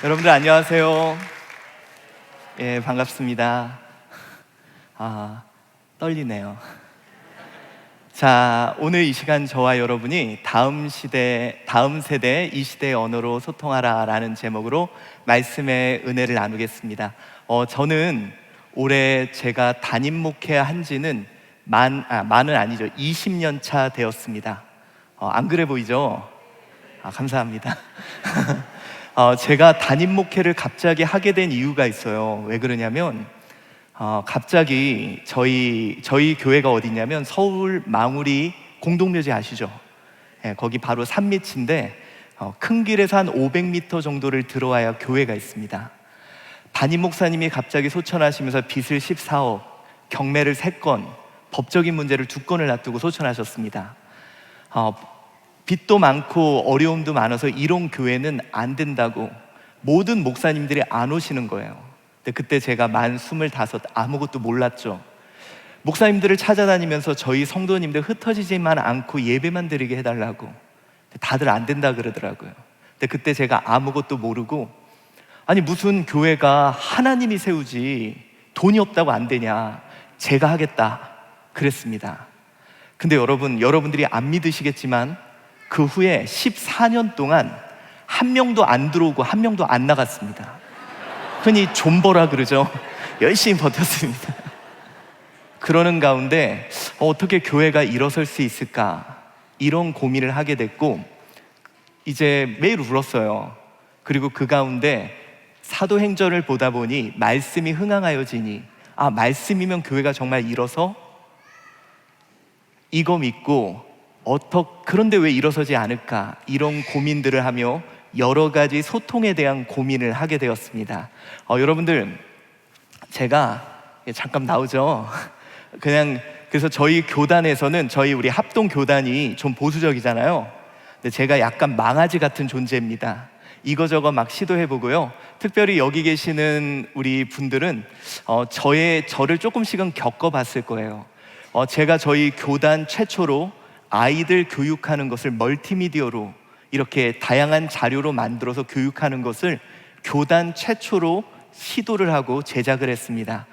여러분들 안녕하세요. 예, 반갑습니다. 떨리네요. 자, 오늘 이 시간 저와 여러분이 다음 세대, 이 시대의 언어로 소통하라라는 제목으로 말씀의 은혜를 나누겠습니다. 저는 올해 제가 담임 목회한 지는 만은 아니죠. 20년 차 되었습니다. 안 그래 보이죠? 감사합니다. 제가 담임 목회를 갑자기 하게 된 이유가 있어요. 왜 그러냐면 갑자기 저희 교회가 어디냐면 서울 망우리 공동묘지 아시죠? 예, 거기 바로 산밑인데 큰 길에서 한 500m 정도를 들어와야 교회가 있습니다. 담임 목사님이 갑자기 소천하시면서 빚을 14억, 경매를 3건, 법적인 문제를 2건을 놔두고 소천하셨습니다. 빚도 많고 어려움도 많아서 이런 교회는 안 된다고 모든 목사님들이 안 오시는 거예요. 근데 그때 제가 만 25, 아무것도 몰랐죠. 목사님들을 찾아다니면서 저희 성도님들 흩어지지만 않고 예배만 드리게 해달라고. 다들 안 된다 그러더라고요. 근데 그때 제가 아무것도 모르고, 아니 무슨 교회가 하나님이 세우지 돈이 없다고 안 되냐, 제가 하겠다 그랬습니다. 근데 여러분들이 안 믿으시겠지만 그 후에 14년 동안 한 명도 안 들어오고 한 명도 안 나갔습니다. 흔히 존버라 그러죠. 열심히 버텼습니다. 그러는 가운데 어떻게 교회가 일어설 수 있을까, 이런 고민을 하게 됐고, 이제 매일 울었어요. 그리고 그 가운데 사도행전을 보다 보니 말씀이 흥황하여지니, 말씀이면 교회가 정말 일어서 이거 믿고 그런데 왜 일어서지 않을까, 이런 고민들을 하며 여러 가지 소통에 대한 고민을 하게 되었습니다. 여러분들, 제가 잠깐 나오죠. 그래서 저희 교단에서는 우리 합동 교단이 좀 보수적이잖아요. 근데 제가 약간 망아지 같은 존재입니다. 이거저거 막 시도해보고요. 특별히 여기 계시는 우리 분들은 저를 조금씩은 겪어봤을 거예요. 제가 저희 교단 최초로 아이들 교육하는 것을 멀티미디어로 이렇게 다양한 자료로 만들어서 교육하는 것을 교단 최초로 시도를 하고 제작을 했습니다.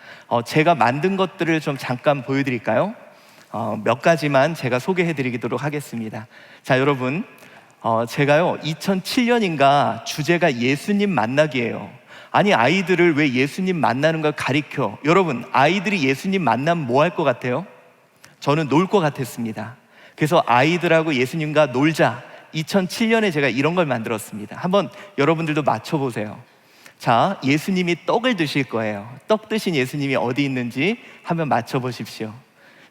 제가 만든 것들을 좀 잠깐 보여드릴까요? 몇 가지만 제가 소개해드리도록 하겠습니다. 자, 여러분, 제가요 2007년인가 주제가 예수님 만나기예요. 아니, 아이들을 왜 예수님 만나는 걸 가리켜? 여러분, 아이들이 예수님 만나면 뭐 할 것 같아요? 저는 놀 것 같았습니다. 그래서 아이들하고 예수님과 놀자, 2007년에 제가 이런 걸 만들었습니다. 한번 여러분들도 맞춰보세요. 자, 예수님이 떡을 드실 거예요. 떡 드신 예수님이 어디 있는지 한번 맞춰보십시오.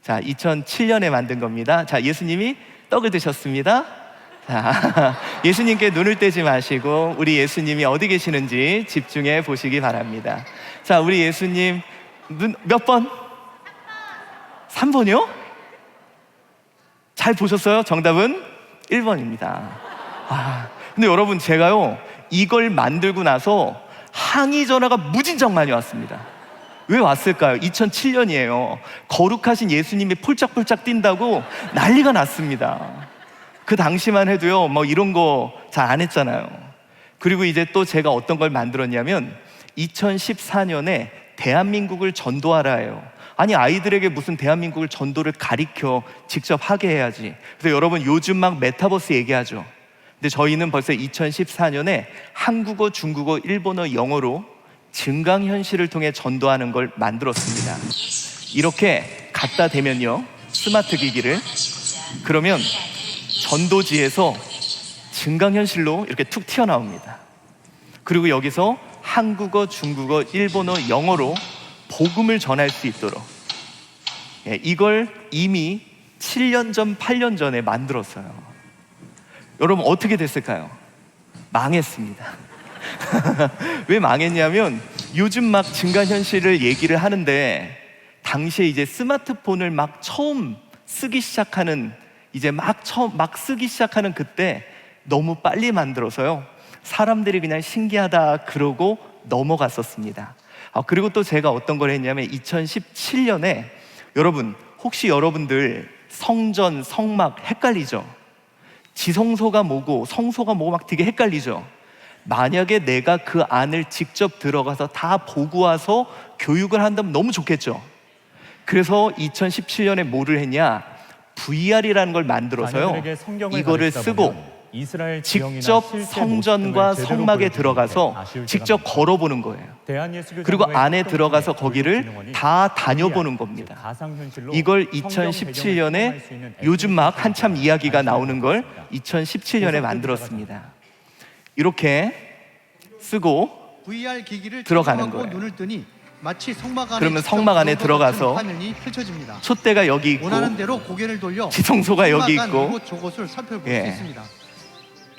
자, 2007년에 만든 겁니다. 자, 예수님이 떡을 드셨습니다. 자, 예수님께 눈을 떼지 마시고 우리 예수님이 어디 계시는지 집중해 보시기 바랍니다. 자, 우리 예수님 눈 몇 번? 3번이요? 잘 보셨어요? 정답은 1번입니다. 근데 여러분, 제가요 이걸 만들고 나서 항의 전화가 무진장 많이 왔습니다. 왜 왔을까요? 2007년이에요. 거룩하신 예수님이 폴짝폴짝 뛴다고 난리가 났습니다. 그 당시만 해도요 뭐 이런 거 잘 안 했잖아요. 그리고 이제 또 제가 어떤 걸 만들었냐면 2014년에 대한민국을 전도하라예요. 아니, 아이들에게 무슨 대한민국을 전도를 가리켜 직접 하게 해야지. 그래서 여러분, 요즘 막 메타버스 얘기하죠. 근데 저희는 벌써 2014년에 한국어, 중국어, 일본어, 영어로 증강현실을 통해 전도하는 걸 만들었습니다. 이렇게 갖다 대면요, 스마트 기기를, 그러면 전도지에서 증강현실로 이렇게 툭 튀어나옵니다. 그리고 여기서 한국어, 중국어, 일본어, 영어로 복음을 전할 수 있도록, 이걸 이미 7년 전, 8년 전에 만들었어요. 여러분, 어떻게 됐을까요? 망했습니다. 왜 망했냐면 요즘 막 증강현실을 얘기를 하는데, 당시에 이제 스마트폰을 막 처음 쓰기 시작하는, 막 쓰기 시작하는 그때 너무 빨리 만들어서요 사람들이 그냥 신기하다 그러고 넘어갔었습니다. 그리고 또 제가 어떤 걸 했냐면 2017년에, 여러분 혹시 여러분들 성전, 성막 헷갈리죠? 지성소가 뭐고 성소가 뭐고 막 되게 헷갈리죠? 만약에 내가 그 안을 직접 들어가서 다 보고 와서 교육을 한다면 너무 좋겠죠. 그래서 2017년에 뭐를 했냐, VR이라는 걸 만들어서요, 이거를 쓰고 직접 성전과 성막에 들어가서 직접 걸어보는 거예요. 그리고 안에 들어가서 거기를 다 다녀보는 겁니다. 이걸 2017년에 요즘 막 한참 이야기가 나오는 걸 2017년에 만들었습니다. 이렇게 쓰고 VR 기기를 들어가는 들어가는 거예요. 눈을 뜨니 마치 성막 안에 그러면 성막 안에 들어가서 화면이 펼쳐집니다. 촛대가 여기 있고 원하는 대로 고개를 돌려 지성소가 여기 성막 안 있고 이곳저곳을 살펴볼 예. 수 있습니다.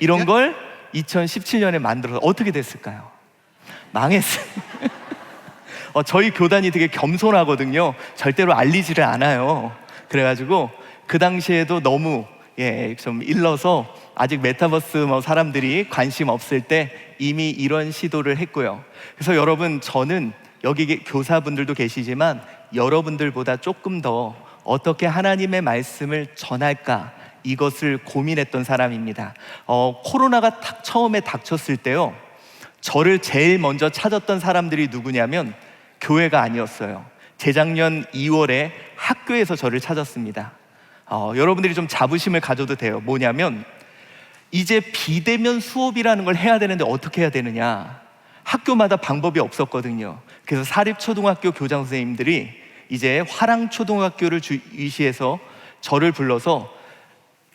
이런 걸 2017년에 만들어서 어떻게 됐을까요? 망했어요. 저희 교단이 되게 겸손하거든요. 절대로 알리지를 않아요. 그래가지고 그 당시에도 너무 좀 일러서 아직 메타버스 사람들이 관심 없을 때 이미 이런 시도를 했고요. 그래서 여러분, 저는 여기 교사분들도 계시지만 여러분들보다 조금 더 어떻게 하나님의 말씀을 전할까, 이것을 고민했던 사람입니다. 코로나가 처음에 닥쳤을 때요, 저를 제일 먼저 찾았던 사람들이 누구냐면 교회가 아니었어요. 재작년 2월에 학교에서 저를 찾았습니다. 여러분들이 좀 자부심을 가져도 돼요. 뭐냐면 이제 비대면 수업이라는 걸 해야 되는데 어떻게 해야 되느냐, 학교마다 방법이 없었거든요. 그래서 사립초등학교 교장 선생님들이 이제 화랑초등학교를 위시해서 저를 불러서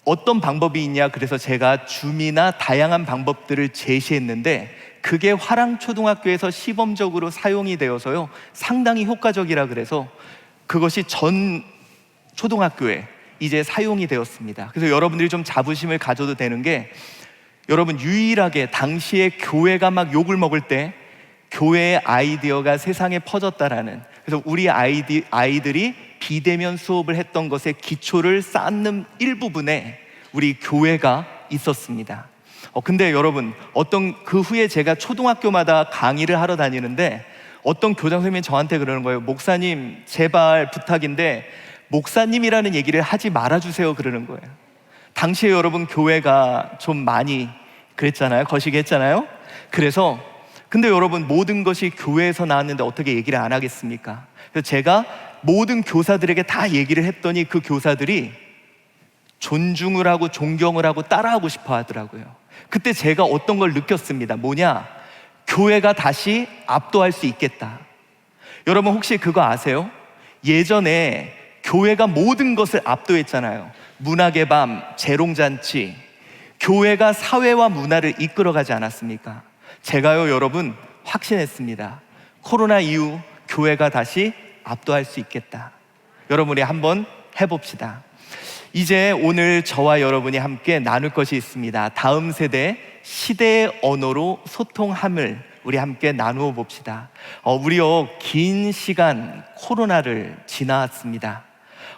어떤 방법이 있냐, 그래서 제가 줌이나 다양한 방법들을 제시했는데 그게 화랑초등학교에서 시범적으로 사용이 되어서요, 상당히 효과적이라 그래서 그것이 전 초등학교에 이제 사용이 되었습니다. 그래서 여러분들이 좀 자부심을 가져도 되는 게, 여러분 유일하게 당시에 교회가 막 욕을 먹을 때 교회의 아이디어가 세상에 퍼졌다라는, 그래서 우리 아이들이 비대면 수업을 했던 것의 기초를 쌓는 일부분에 우리 교회가 있었습니다. 근데 여러분, 그 후에 제가 초등학교마다 강의를 하러 다니는데 어떤 교장 선생님이 저한테 그러는 거예요. 목사님, 제발 부탁인데 목사님이라는 얘기를 하지 말아주세요, 그러는 거예요. 당시에 여러분 교회가 좀 많이 그랬잖아요. 거시기 했잖아요. 그래서 근데 여러분, 모든 것이 교회에서 나왔는데 어떻게 얘기를 안 하겠습니까? 그래서 제가 모든 교사들에게 다 얘기를 했더니 그 교사들이 존중을 하고 존경을 하고 따라하고 싶어 하더라고요. 그때 제가 어떤 걸 느꼈습니다. 뭐냐? 교회가 다시 압도할 수 있겠다. 여러분 혹시 그거 아세요? 예전에 교회가 모든 것을 압도했잖아요. 문학의 밤, 재롱잔치, 교회가 사회와 문화를 이끌어가지 않았습니까? 제가요, 여러분, 확신했습니다. 코로나 이후 교회가 다시 압도할 수 있겠다. 여러분이 한번 해봅시다. 이제 오늘 저와 여러분이 함께 나눌 것이 있습니다. 다음 세대 시대의 언어로 소통함을 우리 함께 나누어 봅시다. 우리요, 긴 시간 코로나를 지나왔습니다.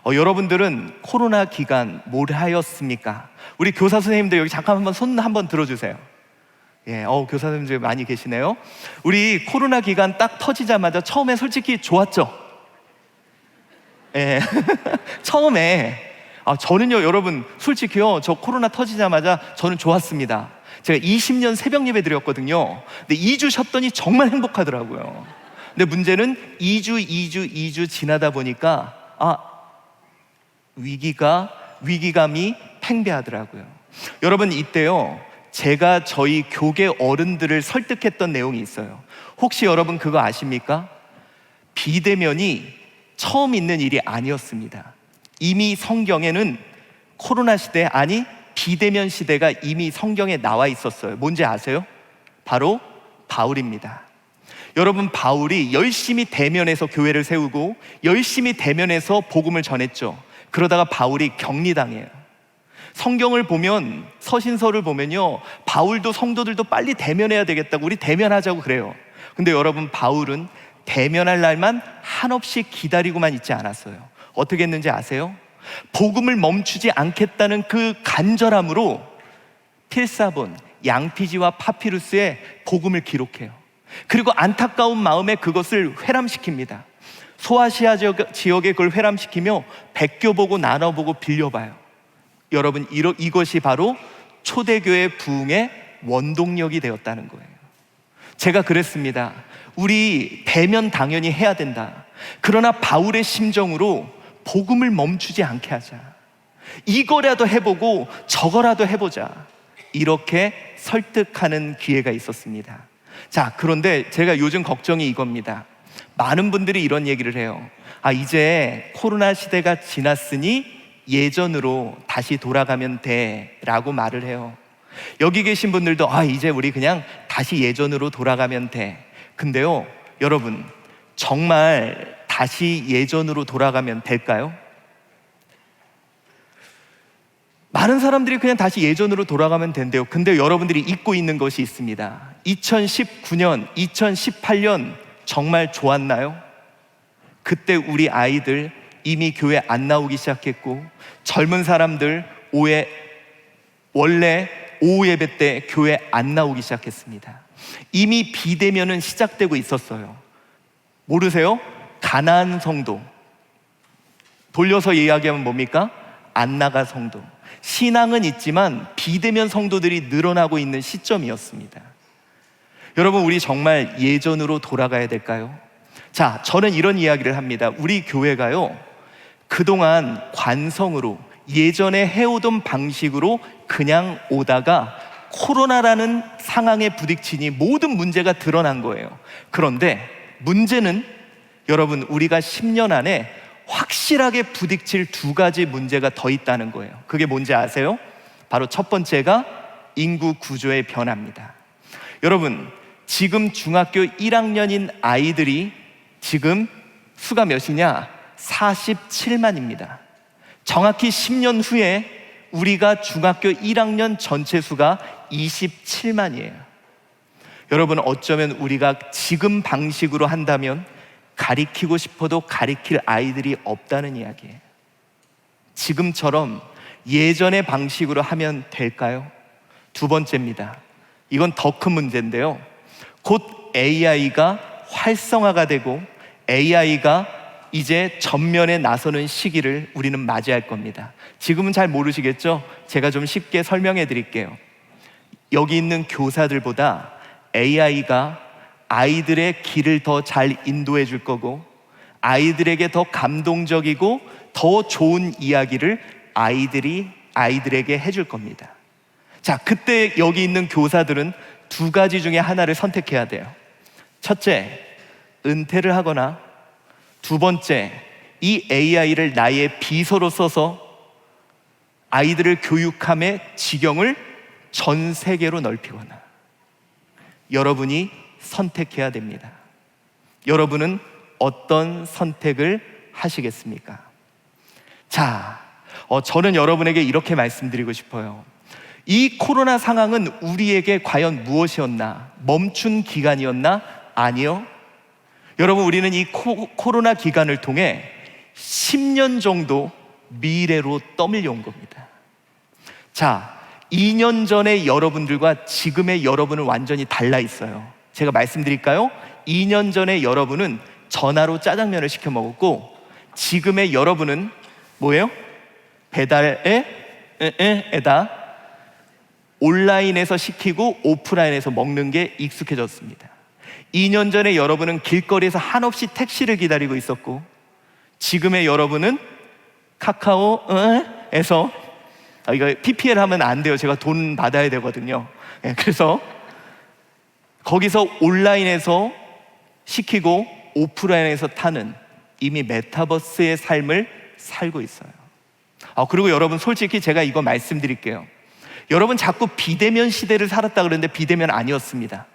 여러분들은 코로나 기간 뭘 하였습니까? 우리 교사 선생님들 여기 잠깐 한번 손 한번 들어주세요. 교사 선생님들 많이 계시네요. 우리 코로나 기간 딱 터지자마자 처음에 솔직히 좋았죠? 처음에 저는요, 여러분 솔직히요, 저 코로나 터지자마자 저는 좋았습니다. 제가 20년 새벽 예배 드렸거든요. 근데 2주 쉬었더니 정말 행복하더라고요. 근데 문제는 2주 지나다 보니까 위기감이 팽배하더라고요. 여러분, 이때요, 제가 저희 교계 어른들을 설득했던 내용이 있어요. 혹시 여러분 그거 아십니까? 비대면이 처음 있는 일이 아니었습니다. 이미 성경에는 코로나 시대, 아니 비대면 시대가 이미 성경에 나와 있었어요. 뭔지 아세요? 바로 바울입니다. 여러분, 바울이 열심히 대면해서 교회를 세우고 열심히 대면해서 복음을 전했죠. 그러다가 바울이 격리당해요. 성경을 보면, 서신서를 보면요, 바울도 성도들도 빨리 대면해야 되겠다고, 우리 대면하자고 그래요. 근데 여러분, 바울은 대면할 날만 한없이 기다리고만 있지 않았어요. 어떻게 했는지 아세요? 복음을 멈추지 않겠다는 그 간절함으로 필사본, 양피지와 파피루스에 복음을 기록해요. 그리고 안타까운 마음에 그것을 회람시킵니다. 소아시아 지역에 그걸 회람시키며 베껴보고 나눠보고 빌려봐요. 여러분, 이것이 바로 초대교회 부흥의 원동력이 되었다는 거예요. 제가 그랬습니다. 우리 대면 당연히 해야 된다. 그러나 바울의 심정으로 복음을 멈추지 않게 하자. 이거라도 해보고 저거라도 해보자. 이렇게 설득하는 기회가 있었습니다. 자, 그런데 제가 요즘 걱정이 이겁니다. 많은 분들이 이런 얘기를 해요. 이제 코로나 시대가 지났으니 예전으로 다시 돌아가면 돼 라고 말을 해요. 여기 계신 분들도 이제 우리 그냥 다시 예전으로 돌아가면 돼. 근데요, 여러분, 정말 다시 예전으로 돌아가면 될까요? 많은 사람들이 그냥 다시 예전으로 돌아가면 된대요. 근데 여러분들이 잊고 있는 것이 있습니다. 2019년, 2018년 정말 좋았나요? 그때 우리 아이들 이미 교회 안 나오기 시작했고, 젊은 사람들 원래 오후 예배 때 교회 안 나오기 시작했습니다. 이미 비대면은 시작되고 있었어요. 모르세요? 가나안 성도, 돌려서 이야기하면 뭡니까? 안 나가 성도. 신앙은 있지만 비대면 성도들이 늘어나고 있는 시점이었습니다. 여러분, 우리 정말 예전으로 돌아가야 될까요? 자, 저는 이런 이야기를 합니다. 우리 교회가요, 그동안 관성으로 예전에 해오던 방식으로 그냥 오다가 코로나라는 상황에 부딪히니 모든 문제가 드러난 거예요. 그런데 문제는 여러분, 우리가 10년 안에 확실하게 부딪힐 두 가지 문제가 더 있다는 거예요. 그게 뭔지 아세요? 바로 첫 번째가 인구 구조의 변화입니다. 여러분, 지금 중학교 1학년인 아이들이 지금 수가 몇이냐? 47만입니다. 정확히 10년 후에 우리가 중학교 1학년 전체 수가 27만이에요. 여러분, 어쩌면 우리가 지금 방식으로 한다면 가리키고 싶어도 가리킬 아이들이 없다는 이야기예요. 지금처럼 예전의 방식으로 하면 될까요? 두 번째입니다. 이건 더 큰 문제인데요. 곧 AI가 활성화가 되고 AI가 이제 전면에 나서는 시기를 우리는 맞이할 겁니다. 지금은 잘 모르시겠죠? 제가 좀 쉽게 설명해 드릴게요. 여기 있는 교사들보다 AI가 아이들의 길을 더 잘 인도해 줄 거고, 아이들에게 더 감동적이고 더 좋은 이야기를 아이들에게 해줄 겁니다. 자, 그때 여기 있는 교사들은 두 가지 중에 하나를 선택해야 돼요. 첫째, 은퇴를 하거나, 두 번째, 이 AI를 나의 비서로 써서 아이들을 교육함의 지경을 전 세계로 넓히거나. 여러분이 선택해야 됩니다. 여러분은 어떤 선택을 하시겠습니까? 자, 저는 여러분에게 이렇게 말씀드리고 싶어요. 이 코로나 상황은 우리에게 과연 무엇이었나? 멈춘 기간이었나? 아니요. 여러분, 우리는 이 코로나 기간을 통해 10년 정도 미래로 떠밀려온 겁니다. 자, 2년 전의 여러분들과 지금의 여러분은 완전히 달라 있어요. 제가 말씀드릴까요? 2년 전의 여러분은 전화로 짜장면을 시켜 먹었고, 지금의 여러분은 뭐예요? 배달에다 온라인에서 시키고 오프라인에서 먹는 게 익숙해졌습니다. 2년 전에 여러분은 길거리에서 한없이 택시를 기다리고 있었고, 지금의 여러분은 카카오에서 이거 PPL 하면 안 돼요. 제가 돈 받아야 되거든요. 그래서 거기서 온라인에서 시키고 오프라인에서 타는 이미 메타버스의 삶을 살고 있어요. 그리고 여러분, 솔직히 제가 이거 말씀드릴게요. 여러분 자꾸 비대면 시대를 살았다 그러는데 비대면 아니었습니다.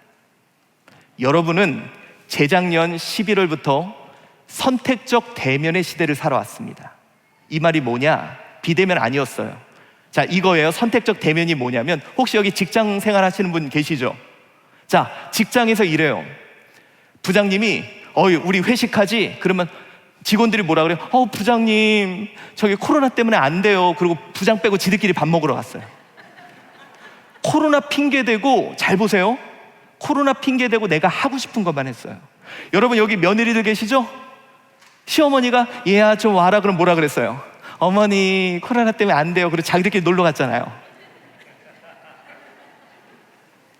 여러분은 재작년 11월부터 선택적 대면의 시대를 살아왔습니다. 이 말이 뭐냐? 비대면 아니었어요. 자, 이거예요. 선택적 대면이 뭐냐면, 혹시 여기 직장 생활 하시는 분 계시죠? 자, 직장에서 이래요. 부장님이 우리 회식하지? 그러면 직원들이 뭐라 그래요? 부장님, 저기 코로나 때문에 안 돼요. 그리고 부장 빼고 지들끼리 밥 먹으러 갔어요. 코로나 핑계대고, 잘 보세요. 코로나 핑계대고 내가 하고 싶은 것만 했어요. 여러분, 여기 며느리들 계시죠? 시어머니가 얘야 좀 와라 그럼 뭐라 그랬어요? 어머니 코로나 때문에 안 돼요. 그리고 자기들끼리 놀러 갔잖아요.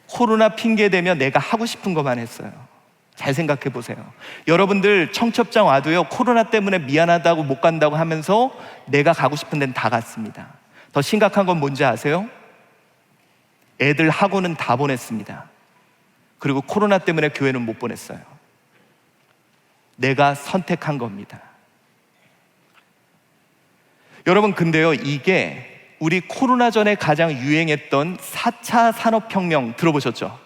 코로나 핑계 대며 내가 하고 싶은 것만 했어요. 잘 생각해 보세요. 여러분들 청첩장 와도요, 코로나 때문에 미안하다고 못 간다고 하면서 내가 가고 싶은 데는 다 갔습니다. 더 심각한 건 뭔지 아세요? 애들 학원은 다 보냈습니다. 그리고 코로나 때문에 교회는 못 보냈어요. 내가 선택한 겁니다. 여러분, 근데요, 이게 우리 코로나 전에 가장 유행했던 4차 산업혁명 들어보셨죠?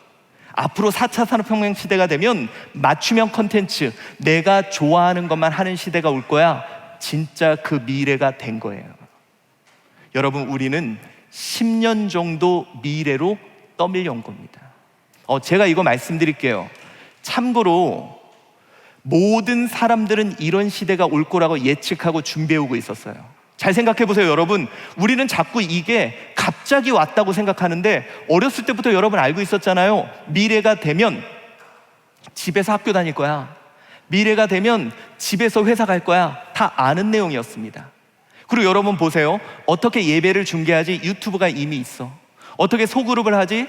앞으로 4차 산업혁명 시대가 되면 맞춤형 컨텐츠, 내가 좋아하는 것만 하는 시대가 올 거야. 진짜 그 미래가 된 거예요. 여러분, 우리는 10년 정도 미래로 떠밀려온 겁니다. 제가 이거 말씀드릴게요. 참고로 모든 사람들은 이런 시대가 올 거라고 예측하고 준비해오고 있었어요. 잘 생각해 보세요, 여러분. 우리는 자꾸 이게 갑자기 왔다고 생각하는데 어렸을 때부터 여러분 알고 있었잖아요. 미래가 되면 집에서 학교 다닐 거야. 미래가 되면 집에서 회사 갈 거야. 다 아는 내용이었습니다. 그리고 여러분 보세요. 어떻게 예배를 중계하지? 유튜브가 이미 있어. 어떻게 소그룹을 하지?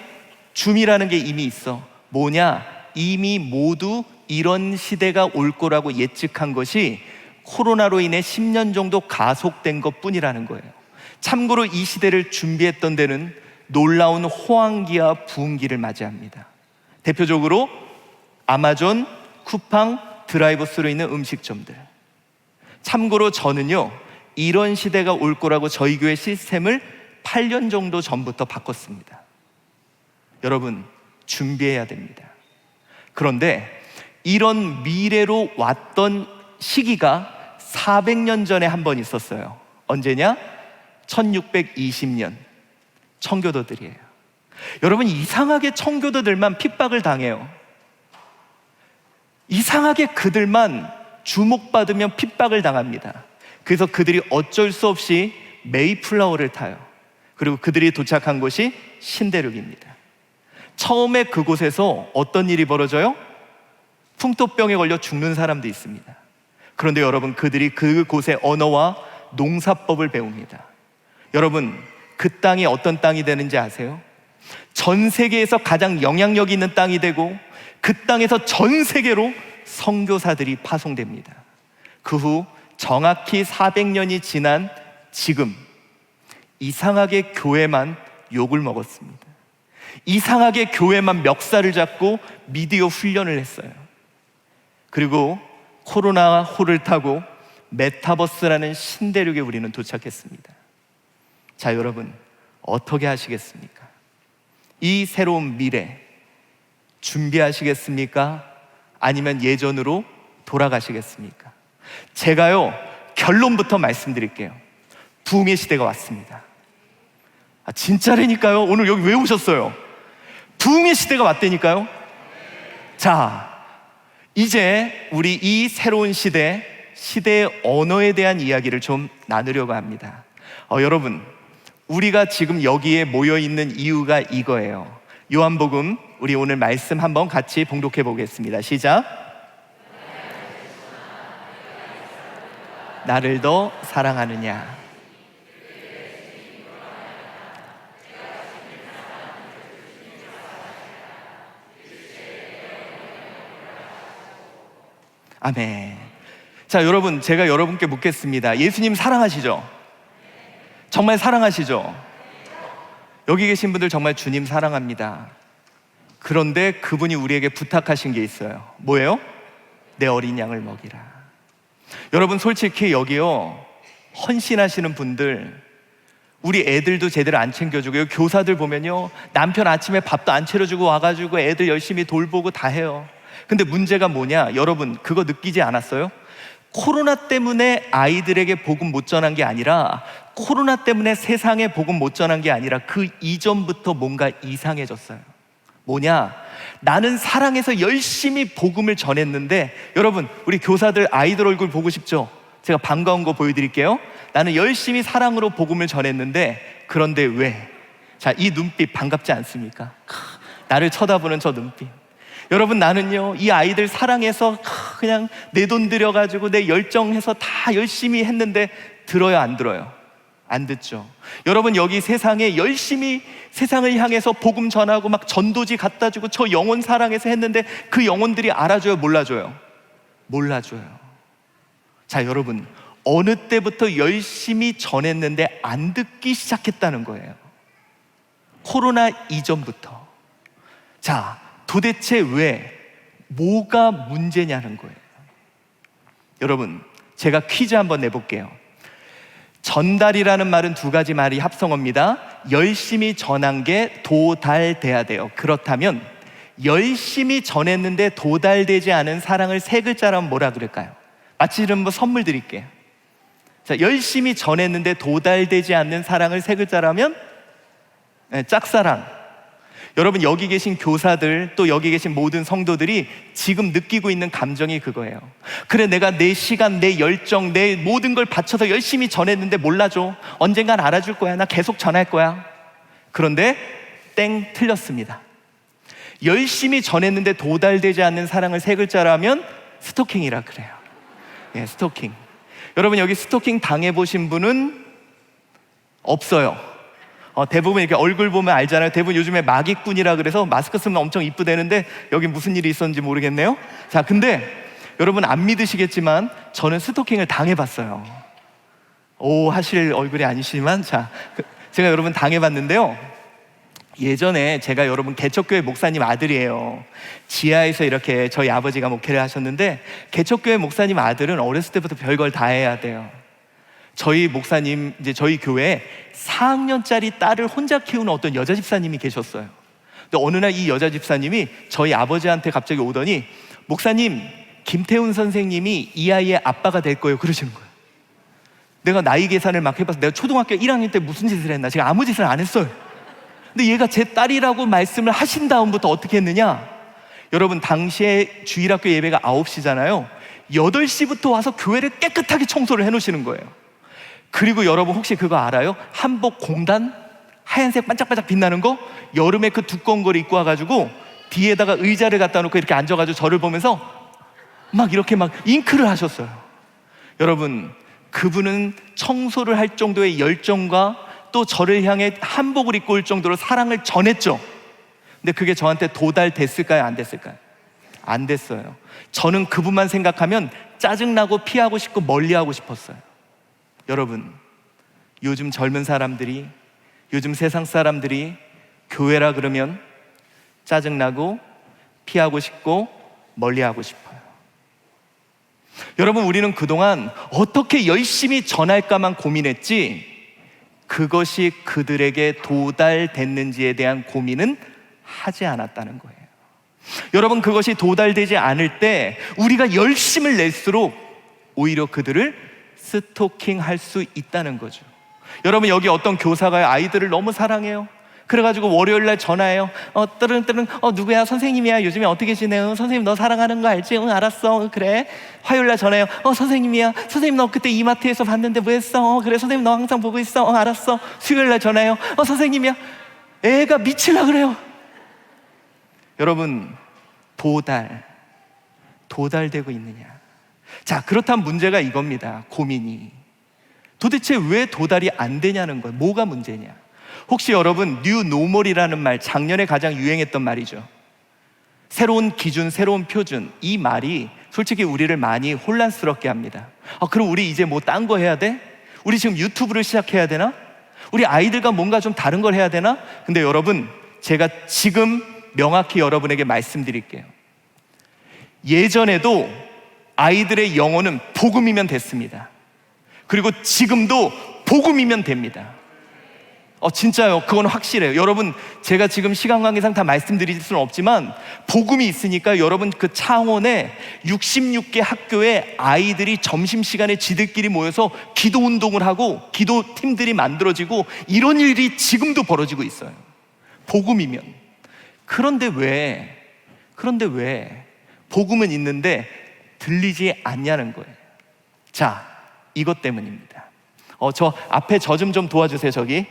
줌이라는 게 이미 있어. 뭐냐? 이미 모두 이런 시대가 올 거라고 예측한 것이 코로나로 인해 10년 정도 가속된 것 뿐이라는 거예요. 참고로 이 시대를 준비했던 데는 놀라운 호황기와 부흥기를 맞이합니다. 대표적으로 아마존, 쿠팡, 드라이브스루 있는 음식점들. 참고로 저는요, 이런 시대가 올 거라고 저희 교회 시스템을 8년 정도 전부터 바꿨습니다. 여러분, 준비해야 됩니다. 그런데 이런 미래로 왔던 시기가 400년 전에 한 번 있었어요. 언제냐? 1620년. 청교도들이에요. 여러분, 이상하게 청교도들만 핍박을 당해요. 이상하게 그들만 주목받으면 핍박을 당합니다. 그래서 그들이 어쩔 수 없이 메이플라워를 타요. 그리고 그들이 도착한 곳이 신대륙입니다. 처음에 그곳에서 어떤 일이 벌어져요? 풍토병에 걸려 죽는 사람도 있습니다. 그런데 여러분, 그들이 그곳의 언어와 농사법을 배웁니다. 여러분, 그 땅이 어떤 땅이 되는지 아세요? 전 세계에서 가장 영향력 있는 땅이 되고 그 땅에서 전 세계로 선교사들이 파송됩니다. 그 후 정확히 400년이 지난 지금 이상하게 교회만 욕을 먹었습니다. 이상하게 교회만 멱살을 잡고 미디어 훈련을 했어요. 그리고 코로나 호를 타고 메타버스라는 신대륙에 우리는 도착했습니다. 자, 여러분, 어떻게 하시겠습니까? 이 새로운 미래 준비하시겠습니까? 아니면 예전으로 돌아가시겠습니까? 제가요, 결론부터 말씀드릴게요. 부흥의 시대가 왔습니다. 진짜라니까요. 오늘 여기 왜 오셨어요? 부흥의 시대가 왔다니까요. 자, 이제 우리 이 새로운 시대의 언어에 대한 이야기를 좀 나누려고 합니다. 여러분, 우리가 지금 여기에 모여있는 이유가 이거예요. 요한복음, 우리 오늘 말씀 한번 같이 봉독해 보겠습니다. 시작. 나를 더 사랑하느냐. 아멘. 자, 여러분, 제가 여러분께 묻겠습니다. 예수님 사랑하시죠? 정말 사랑하시죠? 여기 계신 분들 정말 주님 사랑합니다. 그런데 그분이 우리에게 부탁하신 게 있어요. 뭐예요? 내 어린 양을 먹이라. 여러분, 솔직히 여기요, 헌신하시는 분들, 우리 애들도 제대로 안 챙겨주고요. 교사들 보면요, 남편 아침에 밥도 안 차려주고 와가지고 애들 열심히 돌보고 다 해요. 근데 문제가 뭐냐? 여러분, 그거 느끼지 않았어요? 코로나 때문에 아이들에게 복음 못 전한 게 아니라, 코로나 때문에 세상에 복음 못 전한 게 아니라 그 이전부터 뭔가 이상해졌어요. 뭐냐? 나는 사랑해서 열심히 복음을 전했는데, 여러분, 우리 교사들 아이들 얼굴 보고 싶죠? 제가 반가운 거 보여드릴게요. 나는 열심히 사랑으로 복음을 전했는데, 그런데 왜? 자, 이 눈빛 반갑지 않습니까? 나를 쳐다보는 저 눈빛. 여러분, 나는요, 이 아이들 사랑해서 그냥 내 돈 들여가지고 내 열정해서 다 열심히 했는데 들어요, 안 들어요? 안 듣죠. 여러분, 여기 세상에 열심히 세상을 향해서 복음 전하고 막 전도지 갖다 주고 저 영혼 사랑해서 했는데 그 영혼들이 알아줘요, 몰라줘요? 몰라줘요. 자, 여러분, 어느 때부터 열심히 전했는데 안 듣기 시작했다는 거예요? 코로나 이전부터. 자, 도대체 왜, 뭐가 문제냐는 거예요. 여러분, 제가 퀴즈 한번 내볼게요. 전달이라는 말은 두 가지 말이 합성어입니다. 열심히 전한 게 도달돼야 돼요. 그렇다면 열심히 전했는데 도달되지 않은 사랑을 세 글자라면 뭐라 그럴까요? 마치 이런 선물 드릴게요. 자, 열심히 전했는데 도달되지 않는 사랑을 세 글자라면 짝사랑. 여러분, 여기 계신 교사들, 또 여기 계신 모든 성도들이 지금 느끼고 있는 감정이 그거예요. 그래, 내가 내 시간, 내 열정, 내 모든 걸 바쳐서 열심히 전했는데 몰라줘. 언젠간 알아줄 거야. 나 계속 전할 거야. 그런데 땡, 틀렸습니다. 열심히 전했는데 도달되지 않는 사랑을 세 글자라면 스토킹이라 그래요. 예, 스토킹. 여러분, 여기 스토킹 당해보신 분은 없어요. 대부분 이렇게 얼굴 보면 알잖아요. 대부분 요즘에 마기꾼이라 그래서 마스크 쓰면 엄청 이쁘대는데 여기 무슨 일이 있었는지 모르겠네요. 자, 근데 여러분 안 믿으시겠지만 저는 스토킹을 당해봤어요. 오 하실 얼굴이 아니시지만, 자, 제가 여러분 당해봤는데요. 예전에 제가 여러분 개척교회 목사님 아들이에요. 지하에서 이렇게 저희 아버지가 목회를 하셨는데, 개척교회 목사님 아들은 어렸을 때부터 별걸 다 해야 돼요. 저희 목사님, 이제 저희 교회에 4학년짜리 딸을 혼자 키우는 어떤 여자 집사님이 계셨어요. 근데 어느 날 이 여자 집사님이 저희 아버지한테 갑자기 오더니, 목사님, 김태훈 선생님이 이 아이의 아빠가 될 거예요, 그러시는 거예요. 내가 나이 계산을 막 해봐서 내가 초등학교 1학년 때 무슨 짓을 했나? 제가 아무 짓을 안 했어요. 근데 얘가 제 딸이라고 말씀을 하신 다음부터 어떻게 했느냐? 여러분, 당시에 주일학교 예배가 9시잖아요 8시부터 와서 교회를 깨끗하게 청소를 해놓으시는 거예요. 그리고 여러분 혹시 그거 알아요? 한복 공단? 하얀색 반짝반짝 빛나는 거? 여름에 그 두꺼운 걸 입고 와가지고 뒤에다가 의자를 갖다 놓고 이렇게 앉아가지고 저를 보면서 막 이렇게 막 잉크를 하셨어요. 여러분, 그분은 청소를 할 정도의 열정과 또 저를 향해 한복을 입고 올 정도로 사랑을 전했죠. 근데 그게 저한테 도달됐을까요? 안 됐을까요? 안 됐어요. 저는 그분만 생각하면 짜증나고 피하고 싶고 멀리하고 싶었어요. 여러분, 요즘 젊은 사람들이, 요즘 세상 사람들이 교회라 그러면 짜증나고 피하고 싶고 멀리하고 싶어요. 여러분, 우리는 그동안 어떻게 열심히 전할까만 고민했지, 그것이 그들에게 도달됐는지에 대한 고민은 하지 않았다는 거예요. 여러분, 그것이 도달되지 않을 때 우리가 열심을 낼수록 오히려 그들을 스토킹할 수 있다는 거죠. 여러분, 여기 어떤 교사가 아이들을 너무 사랑해요. 그래가지고 월요일날 전화해요. 뜨릉뜨릉, 누구야? 선생님이야. 요즘에 어떻게 지내요? 선생님 너 사랑하는 거 알지? 응, 알았어. 그래. 화요일날 전화해요. 선생님이야. 선생님 너 그때 이마트에서 봤는데 뭐 했어? 그래, 선생님 너 항상 보고 있어. 알았어. 수요일날 전화해요. 선생님이야. 애가 미칠라 그래요. 여러분, 도달되고 있느냐? 자, 그렇다면 문제가 이겁니다. 고민이 도대체 왜 도달이 안 되냐는 거예요. 뭐가 문제냐? 혹시 여러분, 뉴 노멀이라는 말, 작년에 가장 유행했던 말이죠. 새로운 기준, 새로운 표준, 이 말이 솔직히 우리를 많이 혼란스럽게 합니다. 그럼 우리 이제 뭐 딴 거 해야 돼? 우리 지금 유튜브를 시작해야 되나? 우리 아이들과 뭔가 좀 다른 걸 해야 되나? 근데 여러분, 제가 지금 명확히 여러분에게 말씀드릴게요. 예전에도 아이들의 영혼은 복음이면 됐습니다. 그리고 지금도 복음이면 됩니다. 진짜요. 그건 확실해요. 여러분, 제가 지금 시간 관계상 다 말씀드릴 수는 없지만 복음이 있으니까 여러분, 그 창원에 66개 학교에 아이들이 점심시간에 지들끼리 모여서 기도 운동을 하고 기도 팀들이 만들어지고 이런 일이 지금도 벌어지고 있어요. 복음이면. 그런데 왜 복음은 있는데 들리지 않냐는 거예요. 자, 이것 때문입니다. 저 앞에 저 좀 도와주세요. 저기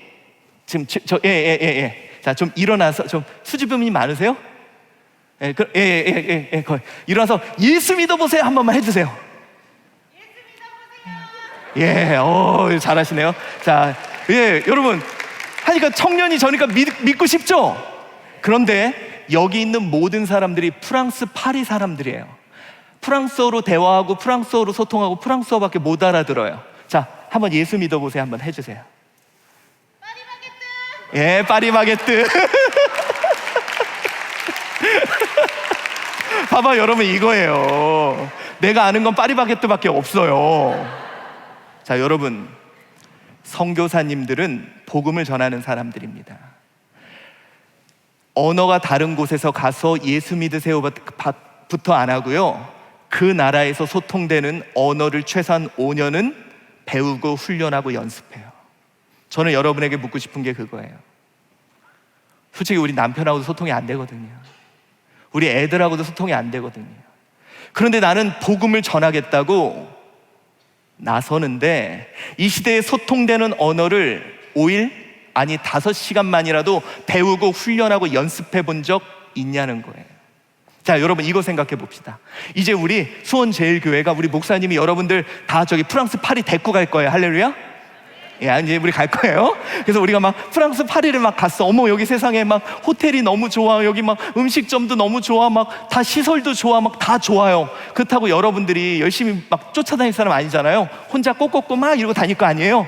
지금 자, 좀 일어나서, 좀 수줍음이 많으세요? 거의 일어나서 예수 믿어보세요 한 번만 해주세요. 예수 믿어보세요. 잘하시네요. 자, 예, 여러분 하니까 청년이 저니까 믿고 싶죠? 그런데 여기 있는 모든 사람들이 프랑스 파리 사람들이에요. 프랑스어로 대화하고 프랑스어로 소통하고 프랑스어밖에 못 알아들어요. 자, 한번 예수 믿어보세요. 한번 해주세요. 파리바게뜨. 예, 파리바게뜨. 봐봐 여러분, 이거예요. 내가 아는 건 파리바게뜨밖에 없어요. 자, 여러분, 선교사님들은 복음을 전하는 사람들입니다. 언어가 다른 곳에서 가서 예수 믿으세요부터 안 하고요, 그 나라에서 소통되는 언어를 최소한 5년은 배우고 훈련하고 연습해요. 저는 여러분에게 묻고 싶은 게 그거예요. 솔직히 우리 남편하고도 소통이 안 되거든요. 우리 애들하고도 소통이 안 되거든요. 그런데 나는 복음을 전하겠다고 나서는데 이 시대에 소통되는 언어를 5일? 아니 5시간만이라도 배우고 훈련하고 연습해 본 적 있냐는 거예요. 자, 여러분 이거 생각해 봅시다. 이제 우리 수원제일교회가 우리 목사님이 여러분들 다 저기 프랑스 파리 데리고 갈 거예요. 할렐루야? 예, 이제 우리 갈 거예요. 그래서 우리가 막 프랑스 파리를 막 갔어. 어머, 여기 세상에 막 호텔이 너무 좋아, 여기 막 음식점도 너무 좋아, 막 다 시설도 좋아, 막 다 좋아요. 그렇다고 여러분들이 열심히 막 쫓아다닐 사람 아니잖아요. 혼자 꼬꼬꼬 막 이러고 다닐 거 아니에요.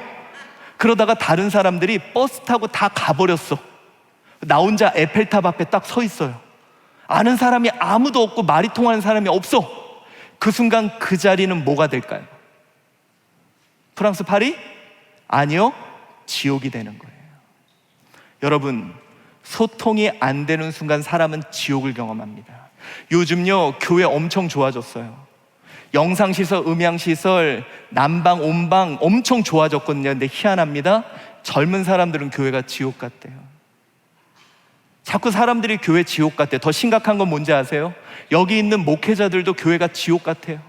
그러다가 다른 사람들이 버스 타고 다 가버렸어. 나 혼자 에펠탑 앞에 딱 서 있어요. 아는 사람이 아무도 없고 말이 통하는 사람이 없어. 그 순간 그 자리는 뭐가 될까요? 프랑스 파리? 아니요, 지옥이 되는 거예요. 여러분, 소통이 안 되는 순간 사람은 지옥을 경험합니다. 요즘요, 교회 엄청 좋아졌어요. 영상시설, 음향시설, 난방, 온방 엄청 좋아졌거든요. 근데 희한합니다. 젊은 사람들은 교회가 지옥 같대요. 자꾸 사람들이 교회 지옥 같대요. 더 심각한 건 뭔지 아세요? 여기 있는 목회자들도 교회가 지옥 같아요.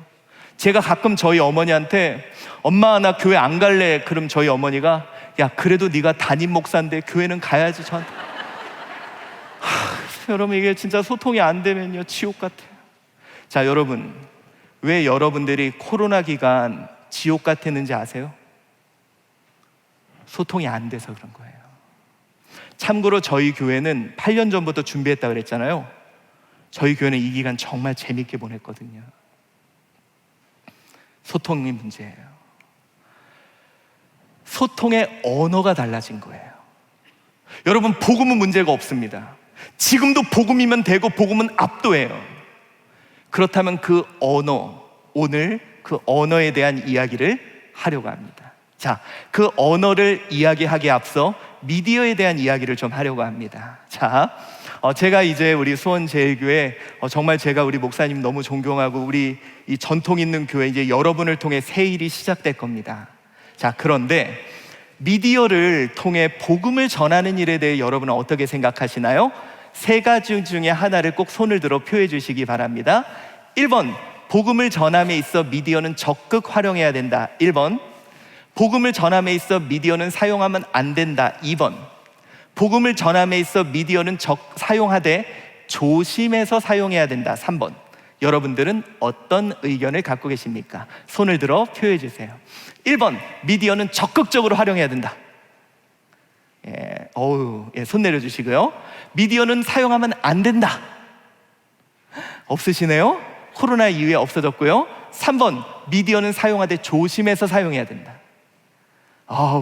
제가 가끔 저희 어머니한테 엄마 나 교회 안 갈래. 그럼 저희 어머니가 야, 그래도 네가 담임 목사인데 교회는 가야지. 저한테. 여러분, 이게 진짜 소통이 안 되면요 지옥 같아요. 자, 여러분, 왜 여러분들이 코로나 기간 지옥 같았는지 아세요? 소통이 안 돼서 그런 거예요. 참고로 저희 교회는 8년 전부터 준비했다고 그랬잖아요. 저희 교회는 이 기간 정말 재밌게 보냈거든요. 소통이 문제예요. 소통의 언어가 달라진 거예요. 여러분, 복음은 문제가 없습니다. 지금도 복음이면 되고 복음은 압도해요. 그렇다면 그 언어, 오늘 그 언어에 대한 이야기를 하려고 합니다. 자, 그 언어를 이야기하기에 앞서 미디어에 대한 이야기를 좀 하려고 합니다. 자, 제가 이제 우리 수원제일교회 정말 제가 우리 목사님 너무 존경하고 우리 이 전통 있는 교회 이제 여러분을 통해 새 일이 시작될 겁니다. 자, 그런데 미디어를 통해 복음을 전하는 일에 대해 여러분은 어떻게 생각하시나요? 세 가지 중에 하나를 꼭 손을 들어 표해 주시기 바랍니다. 1번, 복음을 전함에 있어 미디어는 적극 활용해야 된다. 1번, 복음을 전함에 있어 미디어는 사용하면 안 된다. 2번, 복음을 전함에 있어 미디어는 사용하되 조심해서 사용해야 된다. 3번, 여러분들은 어떤 의견을 갖고 계십니까? 손을 들어 표해 주세요. 1번, 미디어는 적극적으로 활용해야 된다. 손 내려주시고요. 미디어는 사용하면 안 된다. 없으시네요. 코로나 이후에 없어졌고요. 3번, 미디어는 사용하되 조심해서 사용해야 된다.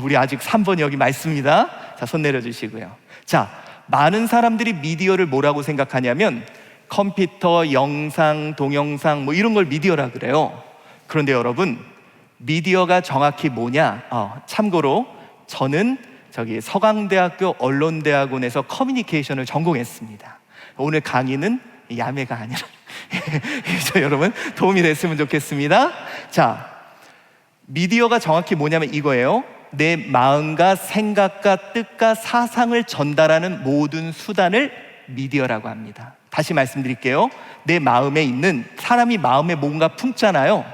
우리 아직 3번이 여기 많습니다. 자, 손 내려주시고요. 자, 많은 사람들이 미디어를 뭐라고 생각하냐면 컴퓨터, 영상, 동영상 뭐 이런 걸 미디어라 그래요. 그런데 여러분, 미디어가 정확히 뭐냐? 참고로 저는 저기 서강대학교 언론대학원에서 커뮤니케이션을 전공했습니다. 오늘 강의는 야매가 아니라 그래서 여러분 도움이 됐으면 좋겠습니다. 자, 미디어가 정확히 뭐냐면 이거예요. 내 마음과 생각과 뜻과 사상을 전달하는 모든 수단을 미디어라고 합니다. 다시 말씀드릴게요. 내 마음에 있는, 사람이 마음에 뭔가 품잖아요.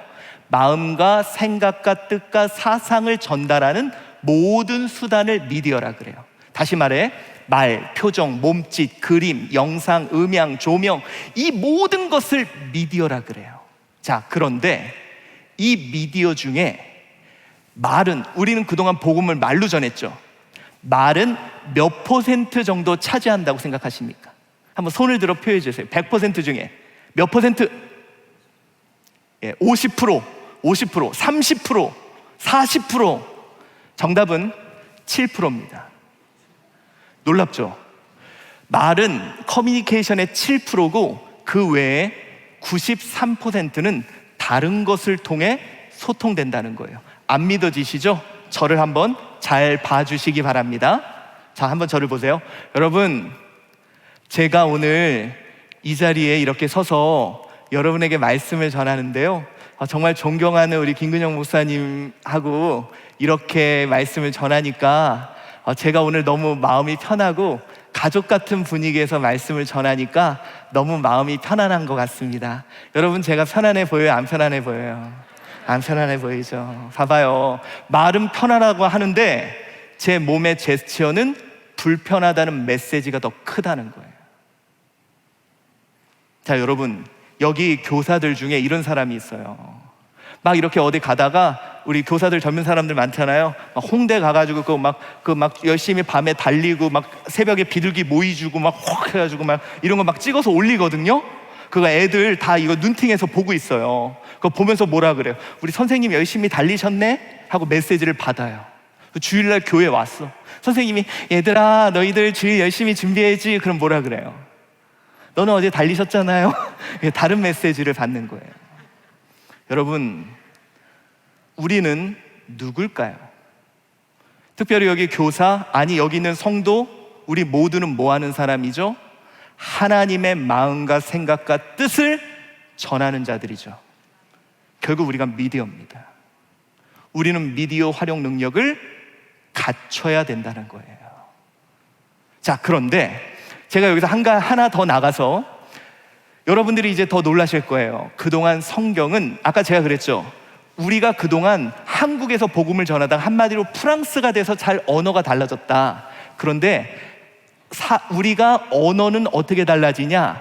마음과 생각과 뜻과 사상을 전달하는 모든 수단을 미디어라 그래요. 다시 말해, 말, 표정, 몸짓, 그림, 영상, 음향, 조명, 이 모든 것을 미디어라 그래요. 자, 그런데 이 미디어 중에 말은, 우리는 그동안 복음을 말로 전했죠. 말은 몇 퍼센트 정도 차지한다고 생각하십니까? 한번 손을 들어 표현해 주세요. 100% 중에 몇 퍼센트? 50%, 50%, 30%, 40%. 정답은 7%입니다. 놀랍죠? 말은 커뮤니케이션의 7%고 그 외에 93%는 다른 것을 통해 소통된다는 거예요. 안 믿어지시죠? 저를 한번 잘 봐주시기 바랍니다. 자, 한번 저를 보세요. 여러분, 제가 오늘 이 자리에 이렇게 서서 여러분에게 말씀을 전하는데요, 정말 존경하는 우리 김근영 목사님하고 이렇게 말씀을 전하니까 제가 오늘 너무 마음이 편하고 가족 같은 분위기에서 말씀을 전하니까 너무 마음이 편안한 것 같습니다. 여러분, 제가 편안해 보여요? 안 편안해 보여요? 안 편안해 보이죠? 봐봐요. 말은 편안하고 하는데 제 몸의 제스처는 불편하다는 메시지가 더 크다는 거예요. 자, 여러분, 여기 교사들 중에 이런 사람이 있어요. 막 이렇게 어디 가다가 우리 교사들 젊은 사람들 많잖아요. 막 홍대 가가지고 막 열심히 밤에 달리고 막 새벽에 비둘기 모이 주고 막 확 해가지고 막 이런 거 막 찍어서 올리거든요. 그거 애들 다 이거 눈팅해서 보고 있어요. 그거 보면서 뭐라 그래요? 우리 선생님 열심히 달리셨네? 하고 메시지를 받아요. 주일날 교회 왔어. 선생님이 얘들아 너희들 주일 열심히 준비해야지. 그럼 뭐라 그래요? 너는 어제 달리셨잖아요. 다른 메시지를 받는 거예요. 여러분, 우리는 누굴까요? 특별히 여기 교사, 아니 여기 있는 성도, 우리 모두는 뭐 하는 사람이죠? 하나님의 마음과 생각과 뜻을 전하는 자들이죠. 결국 우리가 미디어입니다. 우리는 미디어 활용 능력을 갖춰야 된다는 거예요. 자, 그런데 제가 여기서 하나 더 나가서 여러분들이 이제 더 놀라실 거예요. 그동안 성경은 아까 제가 그랬죠. 우리가 그동안 한국에서 복음을 전하다가 한마디로 프랑스가 돼서 잘 언어가 달라졌다. 그런데 우리가 언어는 어떻게 달라지냐?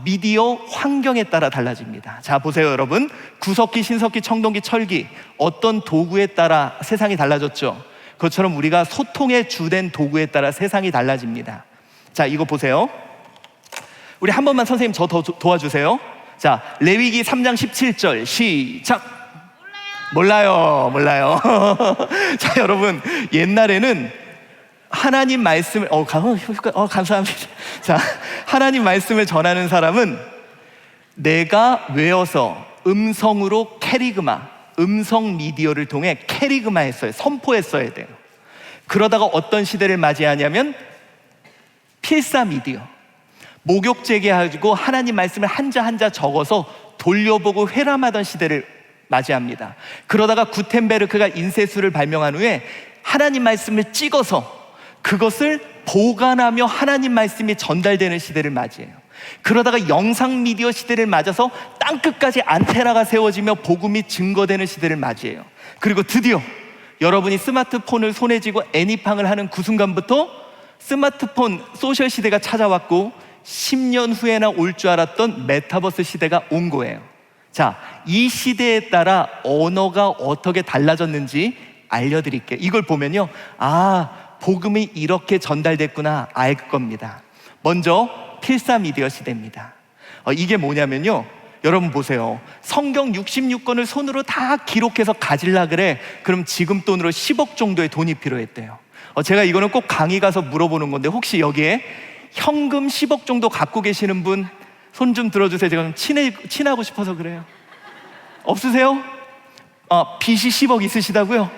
미디어 환경에 따라 달라집니다. 자, 보세요 여러분. 구석기, 신석기, 청동기, 철기, 어떤 도구에 따라 세상이 달라졌죠. 그것처럼 우리가 소통의 주된 도구에 따라 세상이 달라집니다. 자, 이거 보세요. 우리 한 번만 선생님 저 더 도와주세요. 자, 레위기 3장 17절 시작. 몰라요. 자, 여러분, 옛날에는 하나님 말씀을 감사합니다. 자, 하나님 말씀을 전하는 사람은 내가 외워서 음성으로 캐리그마, 음성 미디어를 통해 캐리그마 했어요. 선포했어야 돼요. 그러다가 어떤 시대를 맞이하냐면 필사 미디어, 목욕제게 가지고 하나님 말씀을 한자 한자 적어서 돌려보고 회람하던 시대를 맞이합니다. 그러다가 구텐베르크가 인쇄술을 발명한 후에 하나님 말씀을 찍어서 그것을 보관하며 하나님 말씀이 전달되는 시대를 맞이해요. 그러다가 영상 미디어 시대를 맞아서 땅끝까지 안테나가 세워지며 복음이 증거되는 시대를 맞이해요. 그리고 드디어 여러분이 스마트폰을 손에 쥐고 애니팡을 하는 그 순간부터 스마트폰 소셜 시대가 찾아왔고 10년 후에나 올 줄 알았던 메타버스 시대가 온 거예요. 자, 이 시대에 따라 언어가 어떻게 달라졌는지 알려드릴게요. 이걸 보면요, 복음이 이렇게 전달됐구나 알 겁니다. 먼저 필사 미디어 시대입니다. 이게 뭐냐면요, 여러분 보세요. 성경 66권을 손으로 다 기록해서 가질라 그래. 그럼 지금 돈으로 10억 정도의 돈이 필요했대요. 제가 이거는 꼭 강의 가서 물어보는 건데 혹시 여기에 현금 10억 정도 갖고 계시는 분 손 좀 들어주세요. 제가 좀 친하고 싶어서 그래요. 없으세요? 빚이 10억 있으시다고요?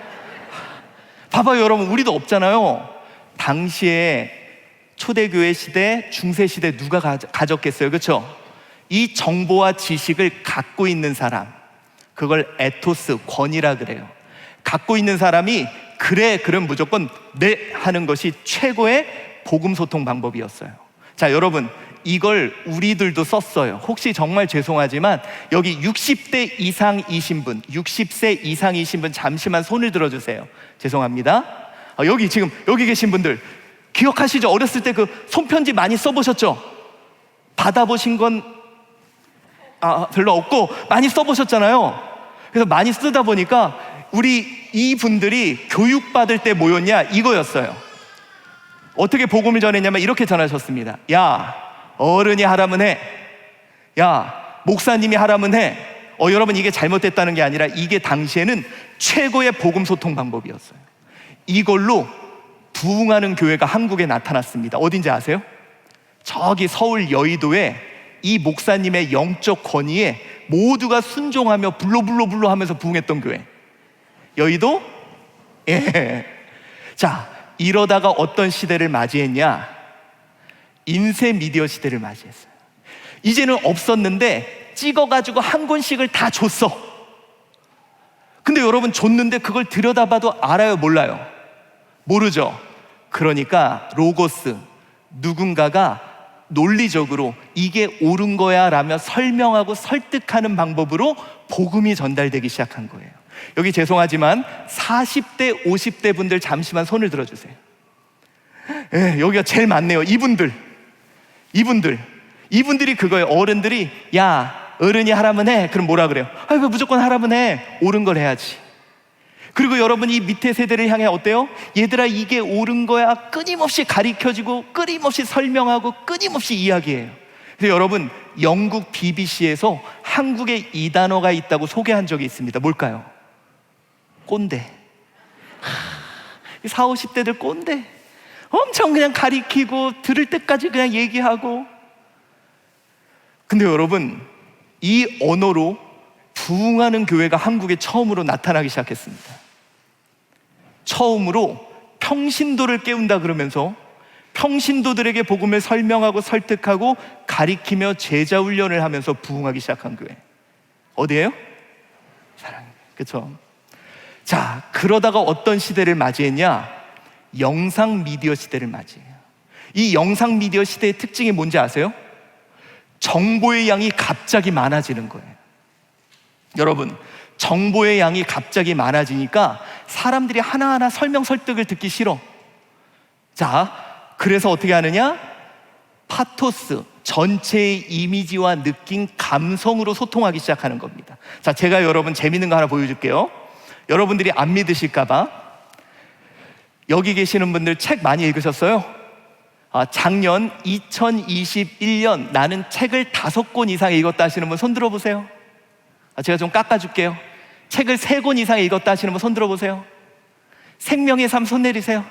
봐봐요 여러분, 우리도 없잖아요. 당시에 초대교회 시대, 중세 시대 누가 가졌겠어요? 그렇죠? 이 정보와 지식을 갖고 있는 사람, 그걸 에토스, 권위라 그래요. 갖고 있는 사람이 그래 그럼 무조건 네 하는 것이 최고의 복음 소통 방법이었어요. 자, 여러분, 이걸 우리들도 썼어요. 혹시 정말 죄송하지만 여기 60대 이상이신 분, 60세 이상이신 분 잠시만 손을 들어주세요. 죄송합니다. 여기 지금 여기 계신 분들 기억하시죠? 어렸을 때 그 손편지 많이 써보셨죠? 받아보신 건 별로 없고 많이 써보셨잖아요. 그래서 많이 쓰다 보니까 우리 이분들이 교육받을 때 뭐였냐? 이거였어요. 어떻게 복음을 전했냐면 이렇게 전하셨습니다. 야, 어른이 하라면 해. 야, 목사님이 하라면 해. 여러분, 이게 잘못됐다는 게 아니라 이게 당시에는 최고의 복음 소통 방법이었어요. 이걸로 부흥하는 교회가 한국에 나타났습니다. 어딘지 아세요? 저기 서울 여의도에 이 목사님의 영적 권위에 모두가 순종하며 불러 하면서 부흥했던 교회. 여의도? 예. 자, 이러다가 어떤 시대를 맞이했냐? 인쇄 미디어 시대를 맞이했어요. 이제는 없었는데 찍어가지고 한 권씩을 다 줬어. 근데 여러분, 줬는데 그걸 들여다봐도 알아요, 몰라요? 모르죠. 그러니까 로고스, 누군가가 논리적으로 이게 옳은 거야 라며 설명하고 설득하는 방법으로 복음이 전달되기 시작한 거예요. 여기 죄송하지만 40대 50대 분들 잠시만 손을 들어주세요. 예, 여기가 제일 많네요. 이분들이 그거예요. 어른들이 야, 어른이 하라면 해. 그럼 뭐라 그래요? 왜 무조건 하라면 해? 옳은 걸 해야지. 그리고 여러분, 이 밑에 세대를 향해 어때요? 얘들아, 이게 옳은 거야. 끊임없이 가르쳐주고 끊임없이 설명하고 끊임없이 이야기해요. 그래서 여러분, 영국 BBC에서 한국에 이 단어가 있다고 소개한 적이 있습니다. 뭘까요? 꼰대. 40, 50대들 꼰대. 엄청 그냥 가리키고 들을 때까지 그냥 얘기하고. 근데 여러분, 이 언어로 부흥하는 교회가 한국에 처음으로 나타나기 시작했습니다. 처음으로 평신도를 깨운다 그러면서 평신도들에게 복음을 설명하고 설득하고 가리키며 제자 훈련을 하면서 부흥하기 시작한 교회. 어디예요? 사랑교회. 그렇죠? 자, 그러다가 어떤 시대를 맞이했냐? 영상 미디어 시대를 맞이해요. 이 영상 미디어 시대의 특징이 뭔지 아세요? 정보의 양이 갑자기 많아지는 거예요. 여러분, 정보의 양이 갑자기 많아지니까 사람들이 하나하나 설명 설득을 듣기 싫어. 자, 그래서 어떻게 하느냐? 파토스, 전체의 이미지와 느낌, 감성으로 소통하기 시작하는 겁니다. 자, 제가 여러분 재밌는 거 하나 보여줄게요. 여러분들이 안 믿으실까봐. 여기 계시는 분들 책 많이 읽으셨어요? 작년 2021년 나는 책을 5권 이상 읽었다 하시는 분 손 들어보세요. 제가 좀 깎아줄게요. 책을 3권 이상 읽었다 하시는 분 손 들어보세요. 생명의 삶 손 내리세요.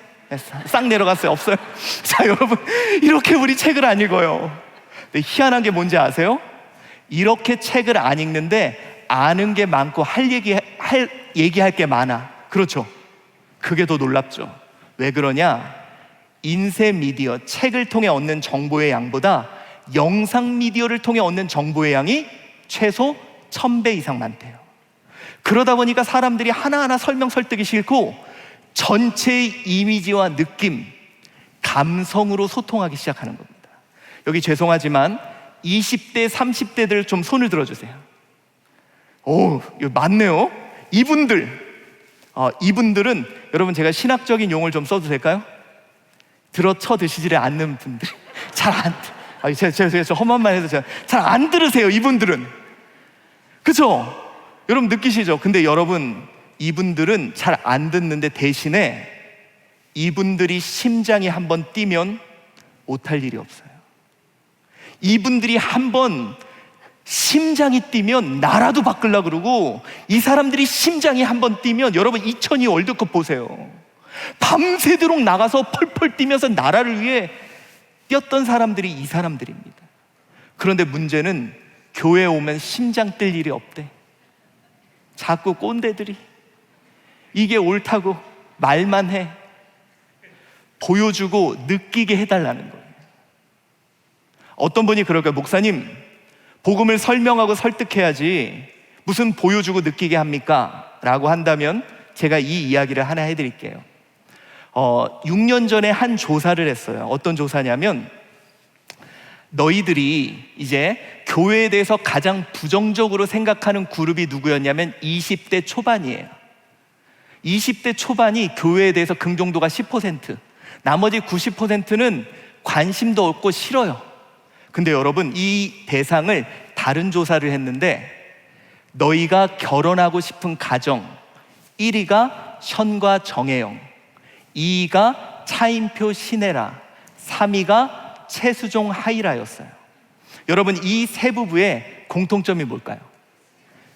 싹 내려갔어요. 없어요. 자, 여러분, 이렇게 우리 책을 안 읽어요. 근데 희한한 게 뭔지 아세요? 이렇게 책을 안 읽는데 아는 게 많고 얘기할 게 많아. 그렇죠? 그게 더 놀랍죠. 왜 그러냐? 인쇄 미디어, 책을 통해 얻는 정보의 양보다 영상 미디어를 통해 얻는 정보의 양이 최소 1000배 이상 많대요. 그러다 보니까 사람들이 하나하나 설명 설득이 싫고 전체의 이미지와 느낌, 감성으로 소통하기 시작하는 겁니다. 여기 죄송하지만 20대, 30대들 좀 손을 들어주세요. 오, 이거 많네요. 이분들은 여러분, 제가 신학적인 용어를 좀 써도 될까요? 들어쳐 드시지를 않는 분들. 제가 험한 말 해서 잘 안 들으세요, 이분들은. 그쵸? 여러분 느끼시죠? 근데 여러분, 이분들은 잘 안 듣는데 대신에 이분들이 심장이 한번 뛰면 못할 일이 없어요. 이분들이 한번 심장이 뛰면 나라도 바꾸려고 그러고, 이 사람들이 심장이 한번 뛰면 여러분 2002 월드컵 보세요. 밤새도록 나가서 펄펄 뛰면서 나라를 위해 뛰었던 사람들이 이 사람들입니다. 그런데 문제는 교회에 오면 심장 뛸 일이 없대. 자꾸 꼰대들이 이게 옳다고 말만 해. 보여주고 느끼게 해달라는 거예요. 어떤 분이 그럴 거예요. 목사님, 복음을 설명하고 설득해야지 무슨 보여주고 느끼게 합니까? 라고 한다면 제가 이 이야기를 하나 해드릴게요. 6년 전에 한 조사를 했어요. 어떤 조사냐면, 너희들이 이제 교회에 대해서 가장 부정적으로 생각하는 그룹이 누구였냐면 20대 초반이에요. 20대 초반이 교회에 대해서 긍정도가 10%, 나머지 90%는 관심도 없고 싫어요. 근데 여러분, 이 대상을 다른 조사를 했는데, 너희가 결혼하고 싶은 가정 1위가 현과 정혜영, 2위가 차인표 신혜라, 3위가 최수종 하이라였어요. 여러분, 이 세 부부의 공통점이 뭘까요?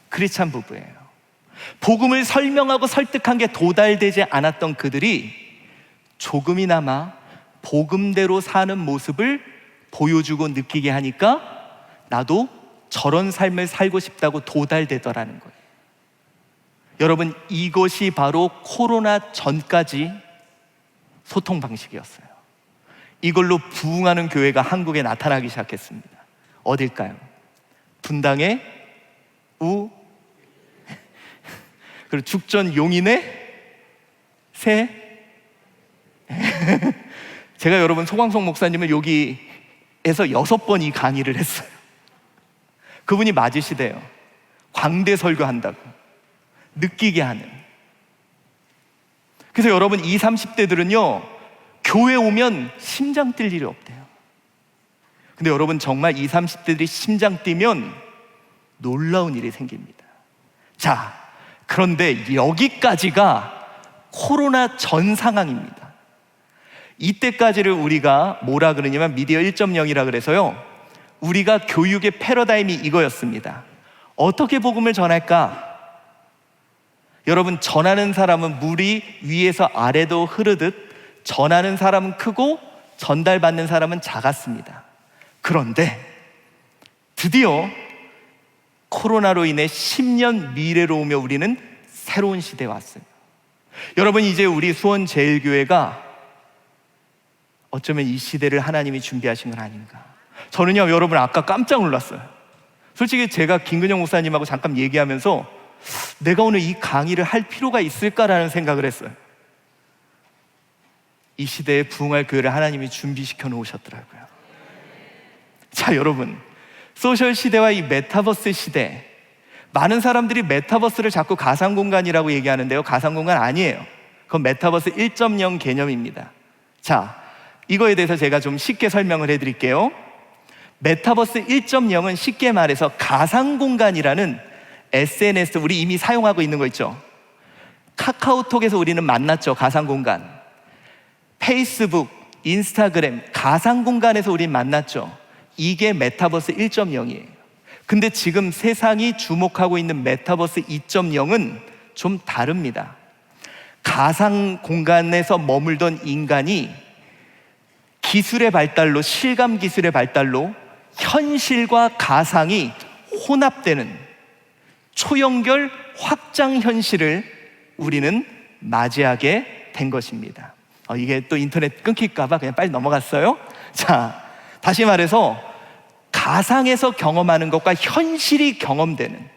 크리스찬 부부예요. 복음을 설명하고 설득한 게 도달되지 않았던 그들이 조금이나마 복음대로 사는 모습을 보여주고 느끼게 하니까 나도 저런 삶을 살고 싶다고 도달되더라는 거예요. 여러분, 이것이 바로 코로나 전까지 소통 방식이었어요. 이걸로 부흥하는 교회가 한국에 나타나기 시작했습니다. 어딜까요? 분당의 그리고 죽전 용인의 제가 여러분 소광석 목사님을 여기에서 6번 이 강의를 했어요. 그분이 맞으시대요. 광대 설교한다고 느끼게 하는. 그래서 여러분, 20, 30대들은요 교회 오면 심장 뛸 일이 없대요. 근데 여러분, 정말 20, 30대들이 심장 뛰면 놀라운 일이 생깁니다. 자, 그런데 여기까지가 코로나 전 상황입니다. 이때까지를 우리가 뭐라 그러냐면 미디어 1.0이라 그래서요, 우리가 교육의 패러다임이 이거였습니다. 어떻게 복음을 전할까? 여러분, 전하는 사람은 물이 위에서 아래로 흐르듯 전하는 사람은 크고 전달받는 사람은 작았습니다. 그런데 드디어 코로나로 인해 10년 미래로 오며 우리는 새로운 시대에 왔어요. 여러분, 이제 우리 수원제일교회가 어쩌면 이 시대를 하나님이 준비하신 건 아닌가. 저는요, 여러분, 아까 깜짝 놀랐어요. 솔직히 제가 김근영 목사님하고 잠깐 얘기하면서 내가 오늘 이 강의를 할 필요가 있을까라는 생각을 했어요. 이 시대에 부흥할 교회를 하나님이 준비시켜 놓으셨더라고요. 자, 여러분, 소셜 시대와 이 메타버스 시대, 많은 사람들이 메타버스를 자꾸 가상공간이라고 얘기하는데요, 가상공간 아니에요. 그건 메타버스 1.0 개념입니다. 자, 이거에 대해서 제가 좀 쉽게 설명을 해드릴게요. 메타버스 1.0은 쉽게 말해서 가상공간이라는 SNS, 우리 이미 사용하고 있는 거 있죠. 카카오톡에서 우리는 만났죠, 가상공간. 페이스북, 인스타그램, 가상공간에서 우린 만났죠. 이게 메타버스 1.0이에요. 근데 지금 세상이 주목하고 있는 메타버스 2.0은 좀 다릅니다. 가상공간에서 머물던 인간이 기술의 발달로, 실감 기술의 발달로 현실과 가상이 혼합되는 초연결 확장 현실을 우리는 맞이하게 된 것입니다. 이게 또 인터넷 끊길까봐 그냥 빨리 넘어갔어요. 자, 다시 말해서 가상에서 경험하는 것과 현실이 경험되는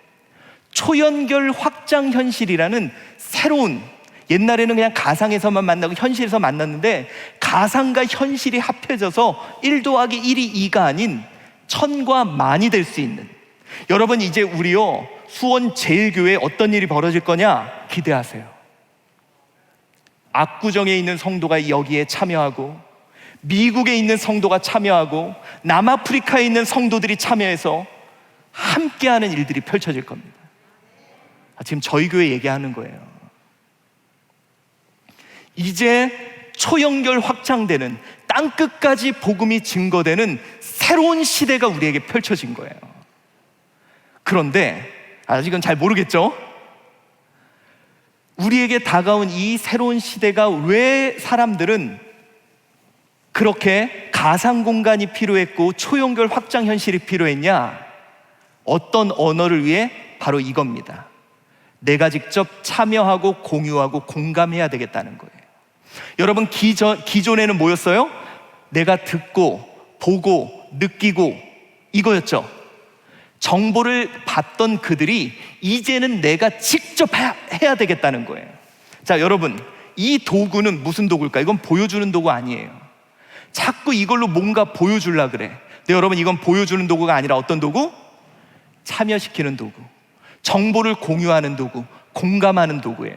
초연결 확장 현실이라는 새로운, 옛날에는 그냥 가상에서만 만나고 현실에서 만났는데 가상과 현실이 합해져서 1 더하기 1이 2가 아닌 1000과 만이 될 수 있는, 여러분, 이제 우리요 수원 제일교회에 어떤 일이 벌어질 거냐 기대하세요. 압구정에 있는 성도가 여기에 참여하고, 미국에 있는 성도가 참여하고, 남아프리카에 있는 성도들이 참여해서 함께하는 일들이 펼쳐질 겁니다. 지금 저희 교회 얘기하는 거예요. 이제 초연결 확장되는, 땅끝까지 복음이 증거되는 새로운 시대가 우리에게 펼쳐진 거예요. 그런데 아직은 잘 모르겠죠? 우리에게 다가온 이 새로운 시대가 왜 사람들은 그렇게 가상 공간이 필요했고 초연결 확장 현실이 필요했냐? 어떤 언어를 위해? 바로 이겁니다. 내가 직접 참여하고 공유하고 공감해야 되겠다는 거예요. 여러분, 기존에는 뭐였어요? 내가 듣고 보고 느끼고 이거였죠. 정보를 받던 그들이 이제는 내가 직접 해야 되겠다는 거예요. 자, 여러분, 이 도구는 무슨 도구일까? 이건 보여주는 도구 아니에요. 자꾸 이걸로 뭔가 보여주려고 그래. 근데 여러분, 이건 보여주는 도구가 아니라 어떤 도구? 참여시키는 도구, 정보를 공유하는 도구, 공감하는 도구예요.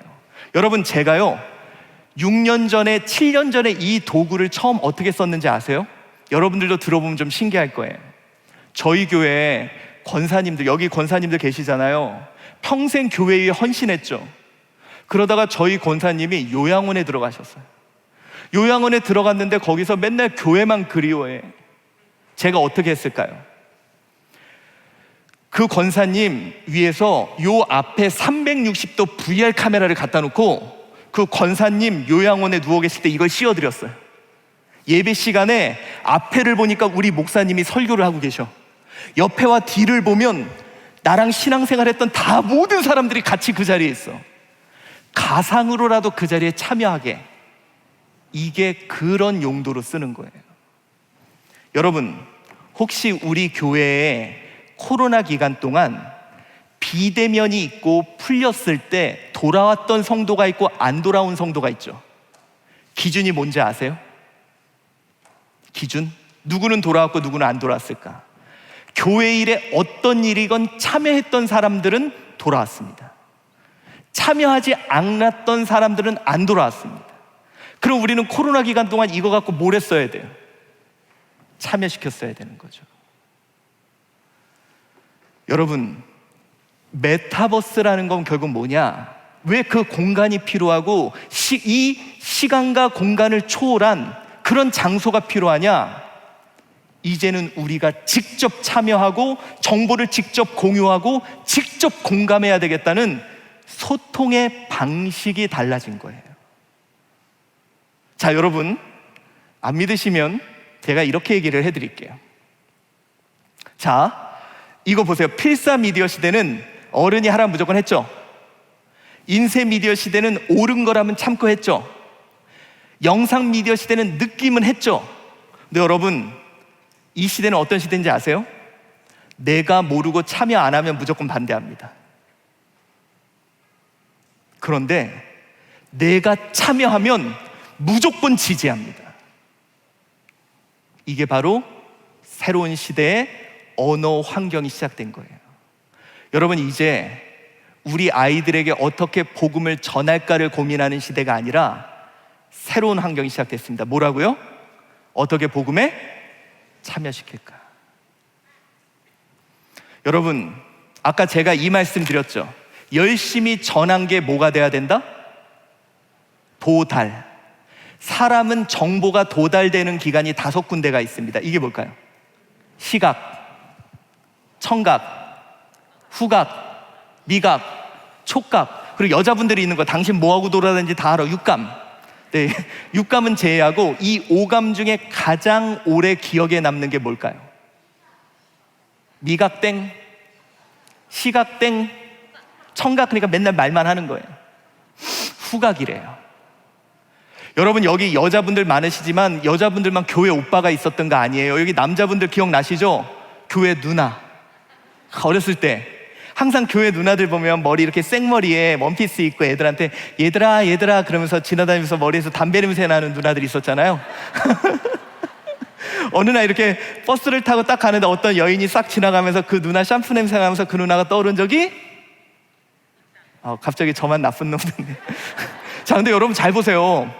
여러분, 제가요 6년 전에 7년 전에 이 도구를 처음 어떻게 썼는지 아세요? 여러분들도 들어보면 좀 신기할 거예요. 저희 교회에 권사님들, 여기 권사님들 계시잖아요. 평생 교회에 헌신했죠. 그러다가 저희 권사님이 요양원에 들어가셨어요. 요양원에 들어갔는데 거기서 맨날 교회만 그리워해. 제가 어떻게 했을까요? 그 권사님 위에서 요 앞에 360도 VR 카메라를 갖다 놓고 그 권사님 요양원에 누워 계실 때 이걸 씌워드렸어요. 예배 시간에 앞에를 보니까 우리 목사님이 설교를 하고 계셔. 옆에와 뒤를 보면 나랑 신앙생활 했던 다 모든 사람들이 같이 그 자리에 있어. 가상으로라도 그 자리에 참여하게. 이게 그런 용도로 쓰는 거예요. 여러분, 혹시 우리 교회에 코로나 기간 동안 비대면이 있고 풀렸을 때 돌아왔던 성도가 있고 안 돌아온 성도가 있죠. 기준이 뭔지 아세요? 기준? 누구는 돌아왔고 누구는 안 돌아왔을까? 교회 일에 어떤 일이건 참여했던 사람들은 돌아왔습니다. 참여하지 않았던 사람들은 안 돌아왔습니다. 그럼 우리는 코로나 기간 동안 이거 갖고 뭘 했어야 돼요? 참여시켰어야 되는 거죠. 여러분, 메타버스라는 건 결국 뭐냐? 왜 그 공간이 필요하고 이 시간과 공간을 초월한 그런 장소가 필요하냐? 이제는 우리가 직접 참여하고 정보를 직접 공유하고 직접 공감해야 되겠다는 소통의 방식이 달라진 거예요. 자, 여러분, 안 믿으시면 제가 이렇게 얘기를 해드릴게요. 자, 이거 보세요. 필사 미디어 시대는 어른이 하라면 무조건 했죠. 인쇄 미디어 시대는 옳은 거라면 참고 했죠. 영상 미디어 시대는 느낌은 했죠. 근데 여러분, 이 시대는 어떤 시대인지 아세요? 내가 모르고 참여 안 하면 무조건 반대합니다. 그런데 내가 참여하면 무조건 지지합니다. 이게 바로 새로운 시대의 언어 환경이 시작된 거예요. 여러분, 이제 우리 아이들에게 어떻게 복음을 전할까를 고민하는 시대가 아니라 새로운 환경이 시작됐습니다. 뭐라고요? 어떻게 복음에 참여시킬까? 여러분, 아까 제가 이 말씀 드렸죠. 열심히 전한 게 뭐가 돼야 된다? 도달. 사람은 정보가 도달되는 기간이 5군데가 있습니다. 이게 뭘까요? 시각, 청각, 후각, 미각, 촉각. 그리고 여자분들이 있는 거 당신 뭐하고 돌아다니는지 다 알아. 육감. 네, 육감은 제외하고 이 5감 중에 가장 오래 기억에 남는 게 뭘까요? 미각 땡, 시각 땡, 청각. 그러니까 맨날 말만 하는 거예요. 후각이래요. 여러분, 여기 여자분들 많으시지만 여자분들만 교회 오빠가 있었던 거 아니에요. 여기 남자분들 기억나시죠? 교회 누나. 어렸을 때 항상 교회 누나들 보면 머리 이렇게 생머리에 원피스 입고 애들한테 얘들아 그러면서 지나다니면서 머리에서 담배 냄새 나는 누나들이 있었잖아요. 어느 날 이렇게 버스를 타고 딱 가는데 어떤 여인이 싹 지나가면서 그 누나 샴푸 냄새 나면서 그 누나가 떠오른 적이 갑자기 저만 나쁜 놈인데. 자, 근데 여러분 잘 보세요.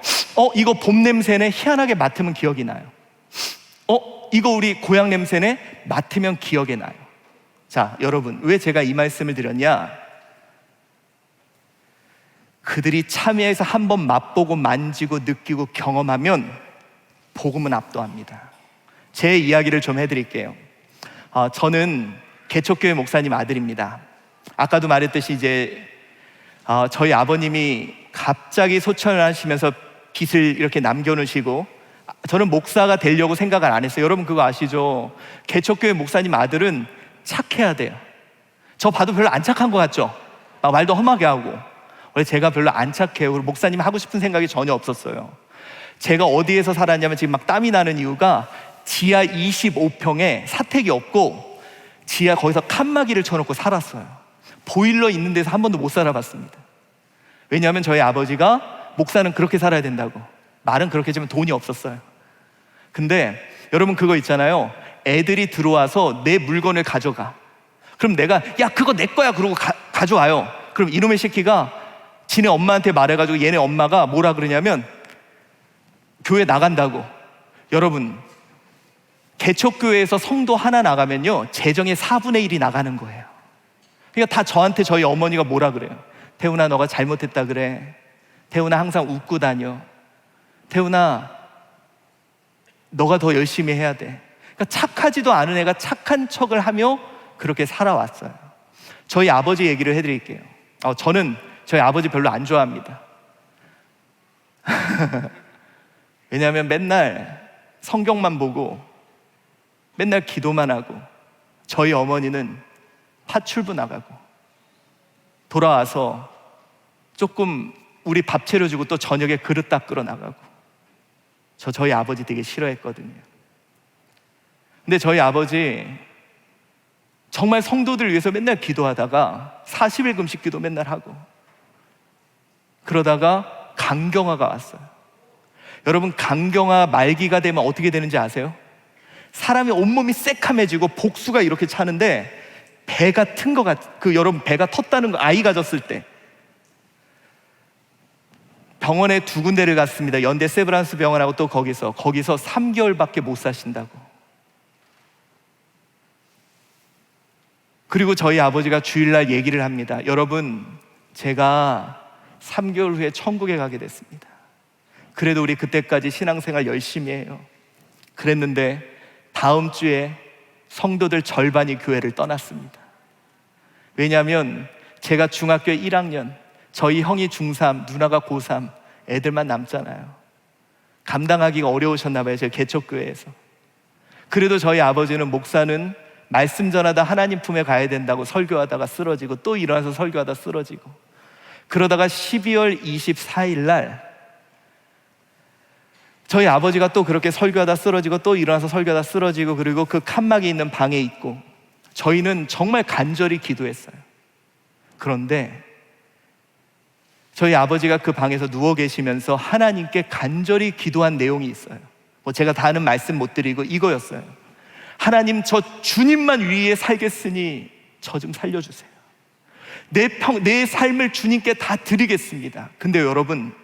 이거 봄 냄새네. 희한하게 맡으면 기억이 나요. 이거 우리 고향 냄새네. 맡으면 기억에 나요. 자, 여러분, 왜 제가 이 말씀을 드렸냐? 그들이 참여해서 한번 맛보고 만지고 느끼고 경험하면 복음은 압도합니다. 제 이야기를 좀 해드릴게요. 저는 개척교회 목사님 아들입니다. 아까도 말했듯이 이제 저희 아버님이 갑자기 소천을 하시면서 빚을 이렇게 남겨놓으시고 저는 목사가 되려고 생각을 안 했어요. 여러분 그거 아시죠? 개척교회 목사님 아들은 착해야 돼요. 저 봐도 별로 안 착한 것 같죠? 막 말도 험하게 하고. 원래 제가 별로 안 착해요. 그리고 목사님 하고 싶은 생각이 전혀 없었어요. 제가 어디에서 살았냐면 지금 막 땀이 나는 이유가 지하 25평에 사택이 없고 지하 거기서 칸막이를 쳐놓고 살았어요. 보일러 있는 데서 한 번도 못 살아봤습니다. 왜냐하면 저희 아버지가 목사는 그렇게 살아야 된다고. 말은 그렇게 하지만 돈이 없었어요. 근데 여러분 그거 있잖아요. 애들이 들어와서 내 물건을 가져가. 그럼 내가 야 그거 내 거야 그러고 가져와요. 그럼 이놈의 새끼가 지네 엄마한테 말해가지고 얘네 엄마가 뭐라 그러냐면 교회 나간다고. 여러분 개척교회에서 성도 하나 나가면요 재정의 4분의 1이 나가는 거예요. 그러니까 다 저한테 저희 어머니가 뭐라 그래요. 태훈아 너가 잘못했다 그래. 태훈아 항상 웃고 다녀. 태훈아, 너가 더 열심히 해야 돼. 그러니까 착하지도 않은 애가 착한 척을 하며 그렇게 살아왔어요. 저희 아버지 얘기를 해드릴게요. 저는 저희 아버지 별로 안 좋아합니다. 왜냐하면 맨날 성경만 보고 맨날 기도만 하고, 저희 어머니는 파출부 나가고 돌아와서 조금 우리 밥 차려주고 또 저녁에 그릇 닦으러 나가고, 저희 아버지 되게 싫어했거든요. 근데 저희 아버지 정말 성도들을 위해서 맨날 기도하다가 40일 금식 기도 맨날 하고, 그러다가 간경화가 왔어요. 여러분, 간경화 말기가 되면 어떻게 되는지 아세요? 사람이 온몸이 새카매지고 복수가 이렇게 차는데 배가 튼 것 여러분, 배가 텄다는 거, 아이 가졌을 때. 병원에 2군데를 갔습니다. 연대 세브란스 병원하고 또 거기서 3개월밖에 못 사신다고. 그리고 저희 아버지가 주일날 얘기를 합니다. 여러분, 제가 3개월 후에 천국에 가게 됐습니다. 그래도 우리 그때까지 신앙생활 열심히 해요. 그랬는데 다음 주에 성도들 절반이 교회를 떠났습니다. 왜냐하면 제가 중학교 1학년, 저희 형이 중3, 누나가 고3, 애들만 남잖아요. 감당하기가 어려우셨나 봐요, 제 개척교회에서. 그래도 저희 아버지는, 목사는 말씀 전하다 하나님 품에 가야 된다고 설교하다가 쓰러지고, 또 일어나서 설교하다 쓰러지고, 그러다가 12월 24일 날 저희 아버지가 또 그렇게 설교하다 쓰러지고, 또 일어나서 설교하다 쓰러지고, 그리고 그 칸막이 있는 방에 있고, 저희는 정말 간절히 기도했어요. 그런데 저희 아버지가 그 방에서 누워 계시면서 하나님께 간절히 기도한 내용이 있어요. 제가 다 아는 말씀 못 드리고 이거였어요. 하나님, 저 주님만 위해 살겠으니 저 좀 살려주세요. 내 삶을 주님께 다 드리겠습니다. 근데 여러분,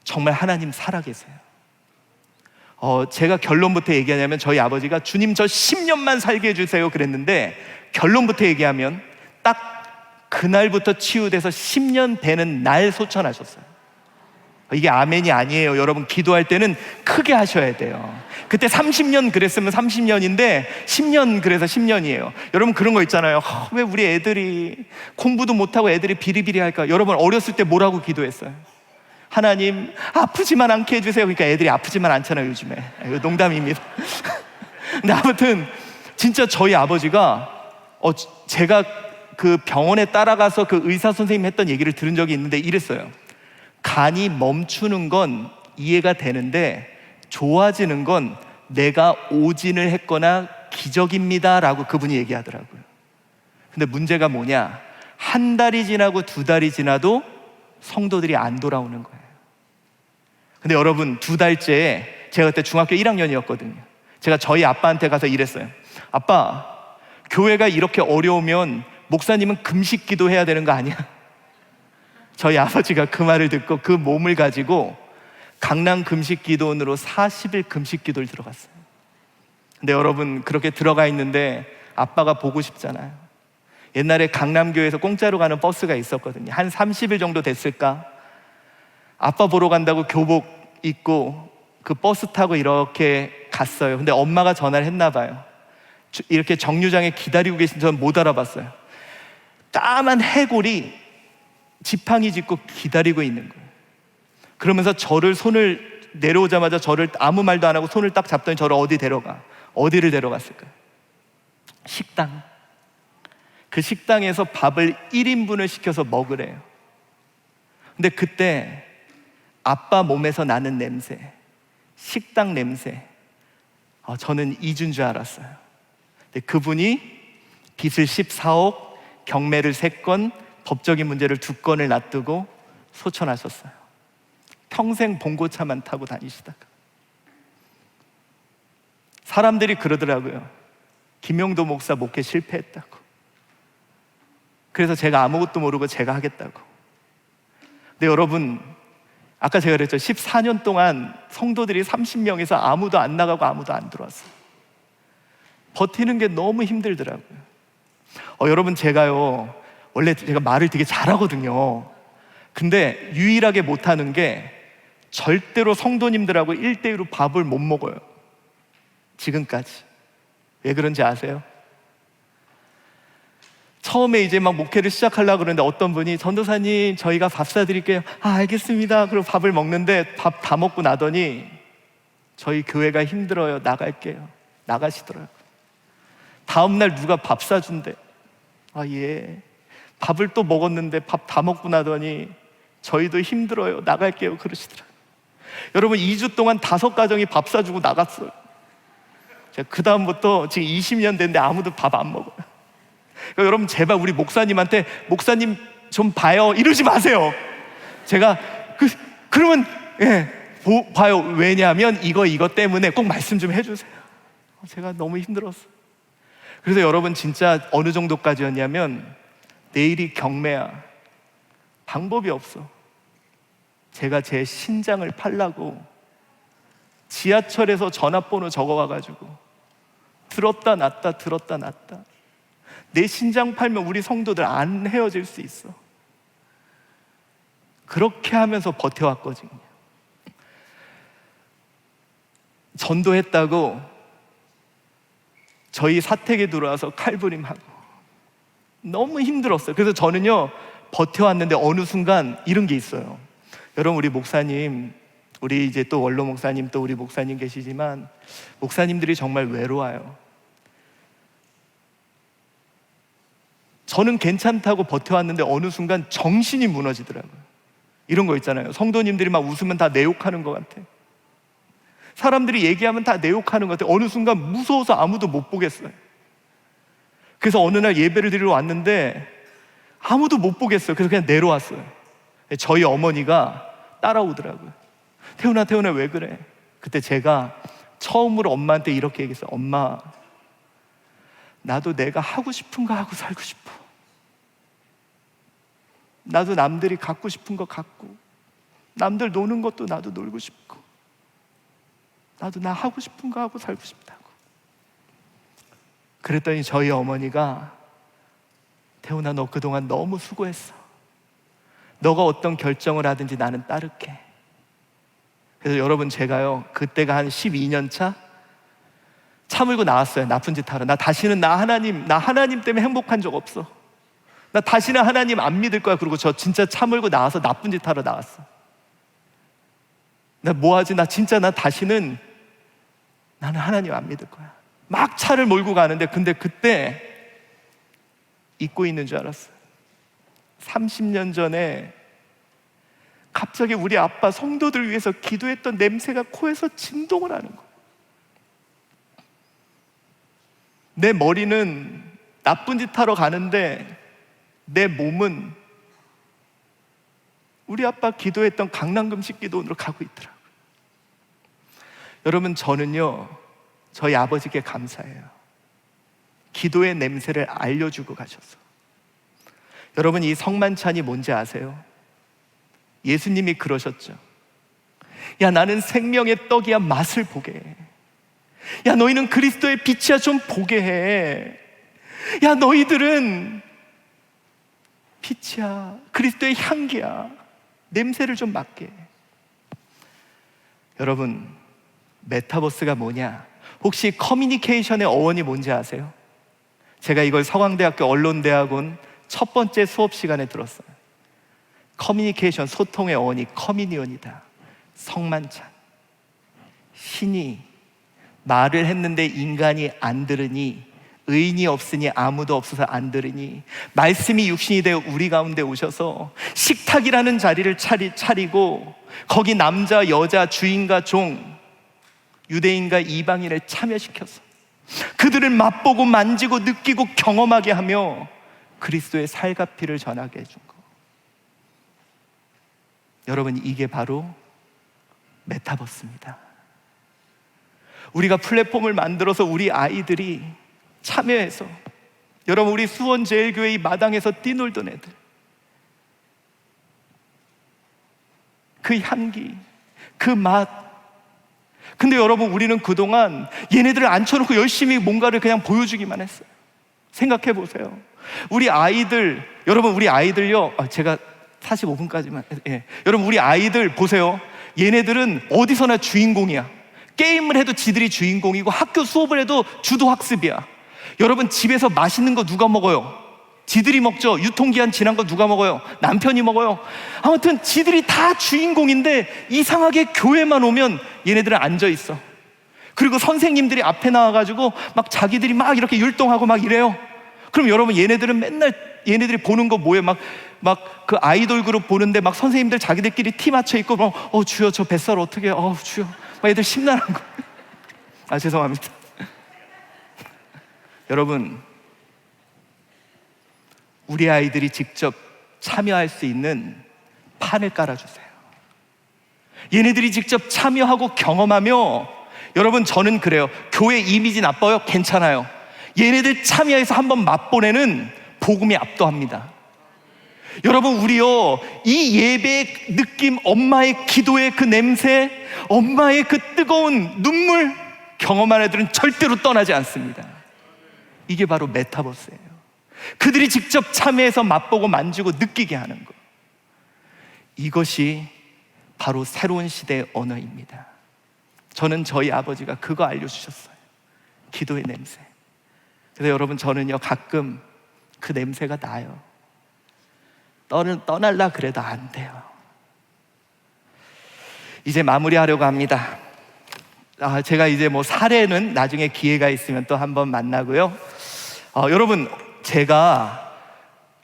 정말 하나님 살아계세요. 제가 결론부터 얘기하냐면, 저희 아버지가 주님 저 10년만 살게 해주세요 그랬는데, 결론부터 얘기하면 딱 그날부터 치유돼서 10년 되는 날 소천하셨어요. 이게 아멘이 아니에요. 여러분, 기도할 때는 크게 하셔야 돼요. 그때 30년 그랬으면 30년인데 10년 그래서 10년이에요. 여러분, 그런 거 있잖아요. 왜 우리 애들이 공부도 못하고 애들이 비리비리 할까? 여러분, 어렸을 때 뭐라고 기도했어요? 하나님, 아프지만 않게 해주세요. 그러니까 애들이 아프지만 않잖아요, 요즘에. 이거 농담입니다. 근데 아무튼 진짜 저희 아버지가, 제가 그 병원에 따라가서 그 의사 선생님 했던 얘기를 들은 적이 있는데 이랬어요. 간이 멈추는 건 이해가 되는데 좋아지는 건 내가 오진을 했거나 기적입니다 라고 그분이 얘기하더라고요. 근데 문제가 뭐냐, 1달이 지나고 2달이 지나도 성도들이 안 돌아오는 거예요. 근데 여러분, 2달째에, 제가 그때 중학교 1학년이었거든요. 제가 저희 아빠한테 가서 이랬어요. 아빠, 교회가 이렇게 어려우면 목사님은 금식 기도해야 되는 거 아니야? 저희 아버지가 그 말을 듣고 그 몸을 가지고 강남 금식기도원으로 40일 금식기도를 들어갔어요. 근데 여러분, 그렇게 들어가 있는데 아빠가 보고 싶잖아요. 옛날에 강남교회에서 공짜로 가는 버스가 있었거든요. 한 30일 정도 됐을까? 아빠 보러 간다고 교복 입고 그 버스 타고 이렇게 갔어요. 근데 엄마가 전화를 했나 봐요. 이렇게 정류장에 기다리고 계신 전 못 알아봤어요. 까만 해골이 지팡이 짚고 기다리고 있는 거예요. 그러면서 손을 내려오자마자 저를 아무 말도 안 하고 손을 딱 잡더니 저를 어디를 데려갔을까요? 식당. 그 식당에서 밥을 1인분을 시켜서 먹으래요. 근데 그때 아빠 몸에서 나는 냄새, 식당 냄새, 저는 잊은 줄 알았어요. 근데 그분이 빚을 14억, 경매를 3건, 법적인 문제를 2건을 놔두고 소천하셨어요. 평생 봉고차만 타고 다니시다가. 사람들이 그러더라고요. 김용도 목사 목회 실패했다고. 그래서 제가 아무것도 모르고 제가 하겠다고. 근데 여러분, 아까 제가 그랬죠. 14년 동안 성도들이 30명에서 아무도 안 나가고 아무도 안 들어왔어요. 버티는 게 너무 힘들더라고요. 여러분, 제가요, 원래 제가 말을 되게 잘하거든요. 근데 유일하게 못하는 게 절대로 성도님들하고 1대1로 밥을 못 먹어요. 지금까지. 왜 그런지 아세요? 처음에 이제 막 목회를 시작하려고 그러는데 어떤 분이 전도사님 저희가 밥 사드릴게요. 알겠습니다. 그리고 밥을 먹는데 밥 다 먹고 나더니 저희 교회가 힘들어요. 나갈게요. 나가시더라고요. 다음날 누가 밥 사준대. 예. 밥을 또 먹었는데 밥 다 먹고 나더니 저희도 힘들어요. 나갈게요. 그러시더라고요. 여러분 2주 동안 5가정이 밥 사주고 나갔어요. 그 다음부터 지금 20년 됐는데 아무도 밥 안 먹어요. 그러니까 여러분 제발 우리 목사님한테 목사님 좀 봐요 이러지 마세요. 제가 그러면 봐요. 왜냐하면 이거 때문에 꼭 말씀 좀 해주세요. 제가 너무 힘들었어요. 그래서 여러분 진짜 어느 정도까지였냐면 내일이 경매야. 방법이 없어. 제가 제 신장을 팔라고 지하철에서 전화번호 적어와가지고 들었다 놨다 들었다 놨다. 내 신장 팔면 우리 성도들 안 헤어질 수 있어. 그렇게 하면서 버텨왔거든요. 전도했다고 저희 사택에 들어와서 칼부림하고 너무 힘들었어요. 그래서 저는요 버텨왔는데 어느 순간 이런 게 있어요. 여러분 우리 목사님, 우리 이제 또 원로 목사님, 또 우리 목사님 계시지만 목사님들이 정말 외로워요. 저는 괜찮다고 버텨왔는데 어느 순간 정신이 무너지더라고요. 이런 거 있잖아요. 성도님들이 막 웃으면 다 내 욕하는 것 같아. 사람들이 얘기하면 다 내 욕하는 것 같아. 어느 순간 무서워서 아무도 못 보겠어요. 그래서 어느 날 예배를 드리러 왔는데 아무도 못 보겠어요. 그래서 그냥 내려왔어요. 저희 어머니가 따라오더라고요. 태훈아 왜 그래? 그때 제가 처음으로 엄마한테 이렇게 얘기했어요. 엄마, 나도 내가 하고 싶은 거 하고 살고 싶어. 나도 남들이 갖고 싶은 거 갖고, 남들 노는 것도 나도 놀고 싶고, 나도 나 하고 싶은 거 하고 살고 싶다고. 그랬더니 저희 어머니가 태훈아 너 그동안 너무 수고했어. 너가 어떤 결정을 하든지 나는 따를게. 그래서 여러분 제가요 그때가 한 12년 차 참을고 나왔어요. 나쁜 짓 하러. 나 다시는 나 하나님 때문에 행복한 적 없어. 나 다시는 하나님 안 믿을 거야. 그리고 저 진짜 참을고 나와서 나쁜 짓 하러 나왔어. 나 뭐하지? 나 다시는 나는 하나님 안 믿을 거야. 막 차를 몰고 가는데 근데 그때 잊고 있는 줄 알았어요. 30년 전에 갑자기 우리 아빠 성도들 위해서 기도했던 냄새가 코에서 진동을 하는 거예요. 내 머리는 나쁜 짓 하러 가는데 내 몸은 우리 아빠 기도했던 강남금식 기도원으로 가고 있더라고요. 여러분 저는요 저희 아버지께 감사해요. 기도의 냄새를 알려주고 가셔서. 여러분 이 성만찬이 뭔지 아세요? 예수님이 그러셨죠. 야 나는 생명의 떡이야 맛을 보게 해. 야 너희는 그리스도의 빛이야 좀 보게 해. 야 너희들은 빛이야 그리스도의 향기야 냄새를 좀 맡게 해. 여러분 메타버스가 뭐냐? 혹시 커뮤니케이션의 어원이 뭔지 아세요? 제가 이걸 서강대학교 언론대학원 첫 번째 수업 시간에 들었어요. 커뮤니케이션, 소통의 어원이 커뮤니언이다. 성만찬. 신이 말을 했는데 인간이 안 들으니, 의인이 없으니 아무도 없어서 안 들으니, 말씀이 육신이 되어 우리 가운데 오셔서 식탁이라는 자리를 차리고 거기 남자, 여자, 주인과 종, 유대인과 이방인을 참여시켜서 그들을 맛보고 만지고 느끼고 경험하게 하며 그리스도의 살과 피를 전하게 해준 거. 여러분 이게 바로 메타버스입니다. 우리가 플랫폼을 만들어서 우리 아이들이 참여해서, 여러분 우리 수원제일교회 이 마당에서 뛰놀던 애들, 그 향기, 그 맛. 근데 여러분 우리는 그동안 얘네들을 앉혀놓고 열심히 뭔가를 그냥 보여주기만 했어요. 생각해 보세요. 우리 아이들, 여러분 우리 아이들요, 제가 45분까지만, 여러분 우리 아이들 보세요. 얘네들은 어디서나 주인공이야. 게임을 해도 지들이 주인공이고 학교 수업을 해도 주도 학습이야. 여러분, 집에서 맛있는 거 누가 먹어요? 지들이 먹죠. 유통기한 지난 거 누가 먹어요? 남편이 먹어요. 아무튼 지들이 다 주인공인데 이상하게 교회만 오면 얘네들은 앉아있어. 그리고 선생님들이 앞에 나와가지고 막 자기들이 막 이렇게 율동하고 막 이래요. 그럼 여러분, 얘네들은 맨날 얘네들이 보는 거 뭐예요? 막 그 아이돌 그룹 보는데 막 선생님들 자기들끼리 티 맞춰 있고 막 주여 저 뱃살 어떻게 주여 막 애들 심란한 거. 죄송합니다. 여러분, 우리 아이들이 직접 참여할 수 있는 판을 깔아주세요. 얘네들이 직접 참여하고 경험하며, 여러분 저는 그래요. 교회 이미지 나빠요? 괜찮아요. 얘네들 참여해서 한번 맛보내는 복음이 압도합니다. 여러분, 우리요, 이 예배의 느낌, 엄마의 기도의 그 냄새, 엄마의 그 뜨거운 눈물 경험한 애들은 절대로 떠나지 않습니다. 이게 바로 메타버스예요. 그들이 직접 참여해서 맛보고 만지고 느끼게 하는 것, 이것이 바로 새로운 시대의 언어입니다. 저는 저희 아버지가 그거 알려주셨어요. 기도의 냄새. 그래서 여러분, 저는요 가끔 그 냄새가 나요. 떠날라 그래도 안 돼요. 이제 마무리하려고 합니다. 제가 이제 사례는 나중에 기회가 있으면 또 한번 만나고요. 여러분, 제가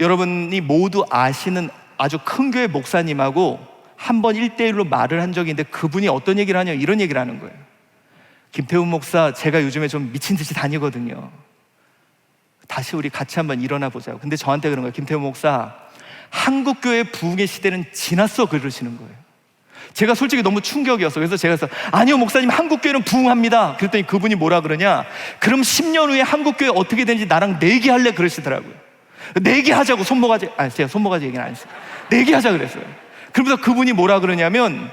여러분이 모두 아시는 아주 큰 교회 목사님하고 한번 1대1로 말을 한 적이 있는데, 그분이 어떤 얘기를 하냐, 이런 얘기를 하는 거예요. 김태훈 목사, 제가 요즘에 좀 미친 듯이 다니거든요. 다시 우리 같이 한번 일어나 보자고. 근데 저한테 그런 거예요. 김태훈 목사, 한국교회 부흥의 시대는 지났어, 그러시는 거예요. 제가 솔직히 너무 충격이었어요. 그래서 제가 아니요 목사님, 한국교회는 부흥합니다. 그랬더니 그분이 뭐라 그러냐, 그럼 10년 후에 한국교회 어떻게 되는지 나랑 내기할래, 그러시더라고요. 내기하자고. 손모가지, 제가 손모가지 얘기는 안 했어요. 내기하자 그랬어요. 그러면서 그분이 뭐라 그러냐면,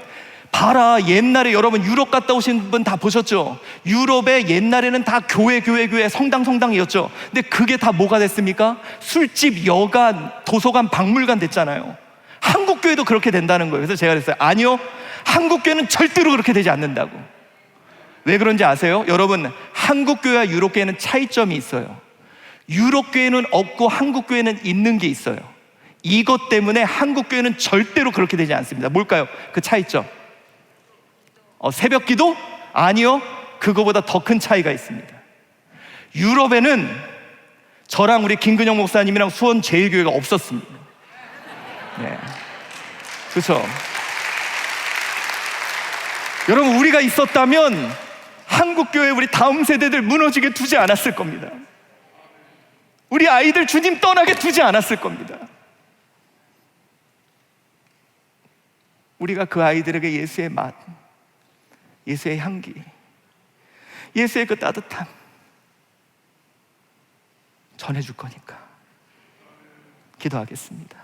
봐라, 옛날에 여러분 유럽 갔다 오신 분 다 보셨죠? 유럽에 옛날에는 다 교회 성당이었죠. 근데 그게 다 뭐가 됐습니까? 술집, 여관, 도서관, 박물관 됐잖아요. 한국교회도 그렇게 된다는 거예요. 그래서 제가 그랬어요. 아니요, 한국교회는 절대로 그렇게 되지 않는다고. 왜 그런지 아세요? 여러분, 한국교회와 유럽교회는 차이점이 있어요. 유럽교회는 없고 한국교회는 있는 게 있어요. 이것 때문에 한국교회는 절대로 그렇게 되지 않습니다. 뭘까요? 그 차이점. 새벽기도? 아니요, 그거보다 더 큰 차이가 있습니다. 유럽에는 저랑 우리 김근영 목사님이랑 수원제일교회가 없었습니다. 네, 그렇죠. 여러분, 우리가 있었다면 한국교회 우리 다음 세대들 무너지게 두지 않았을 겁니다. 우리 아이들 주님 떠나게 두지 않았을 겁니다. 우리가 그 아이들에게 예수의 맛, 예수의 향기, 예수의 그 따뜻함 전해줄 거니까. 기도하겠습니다.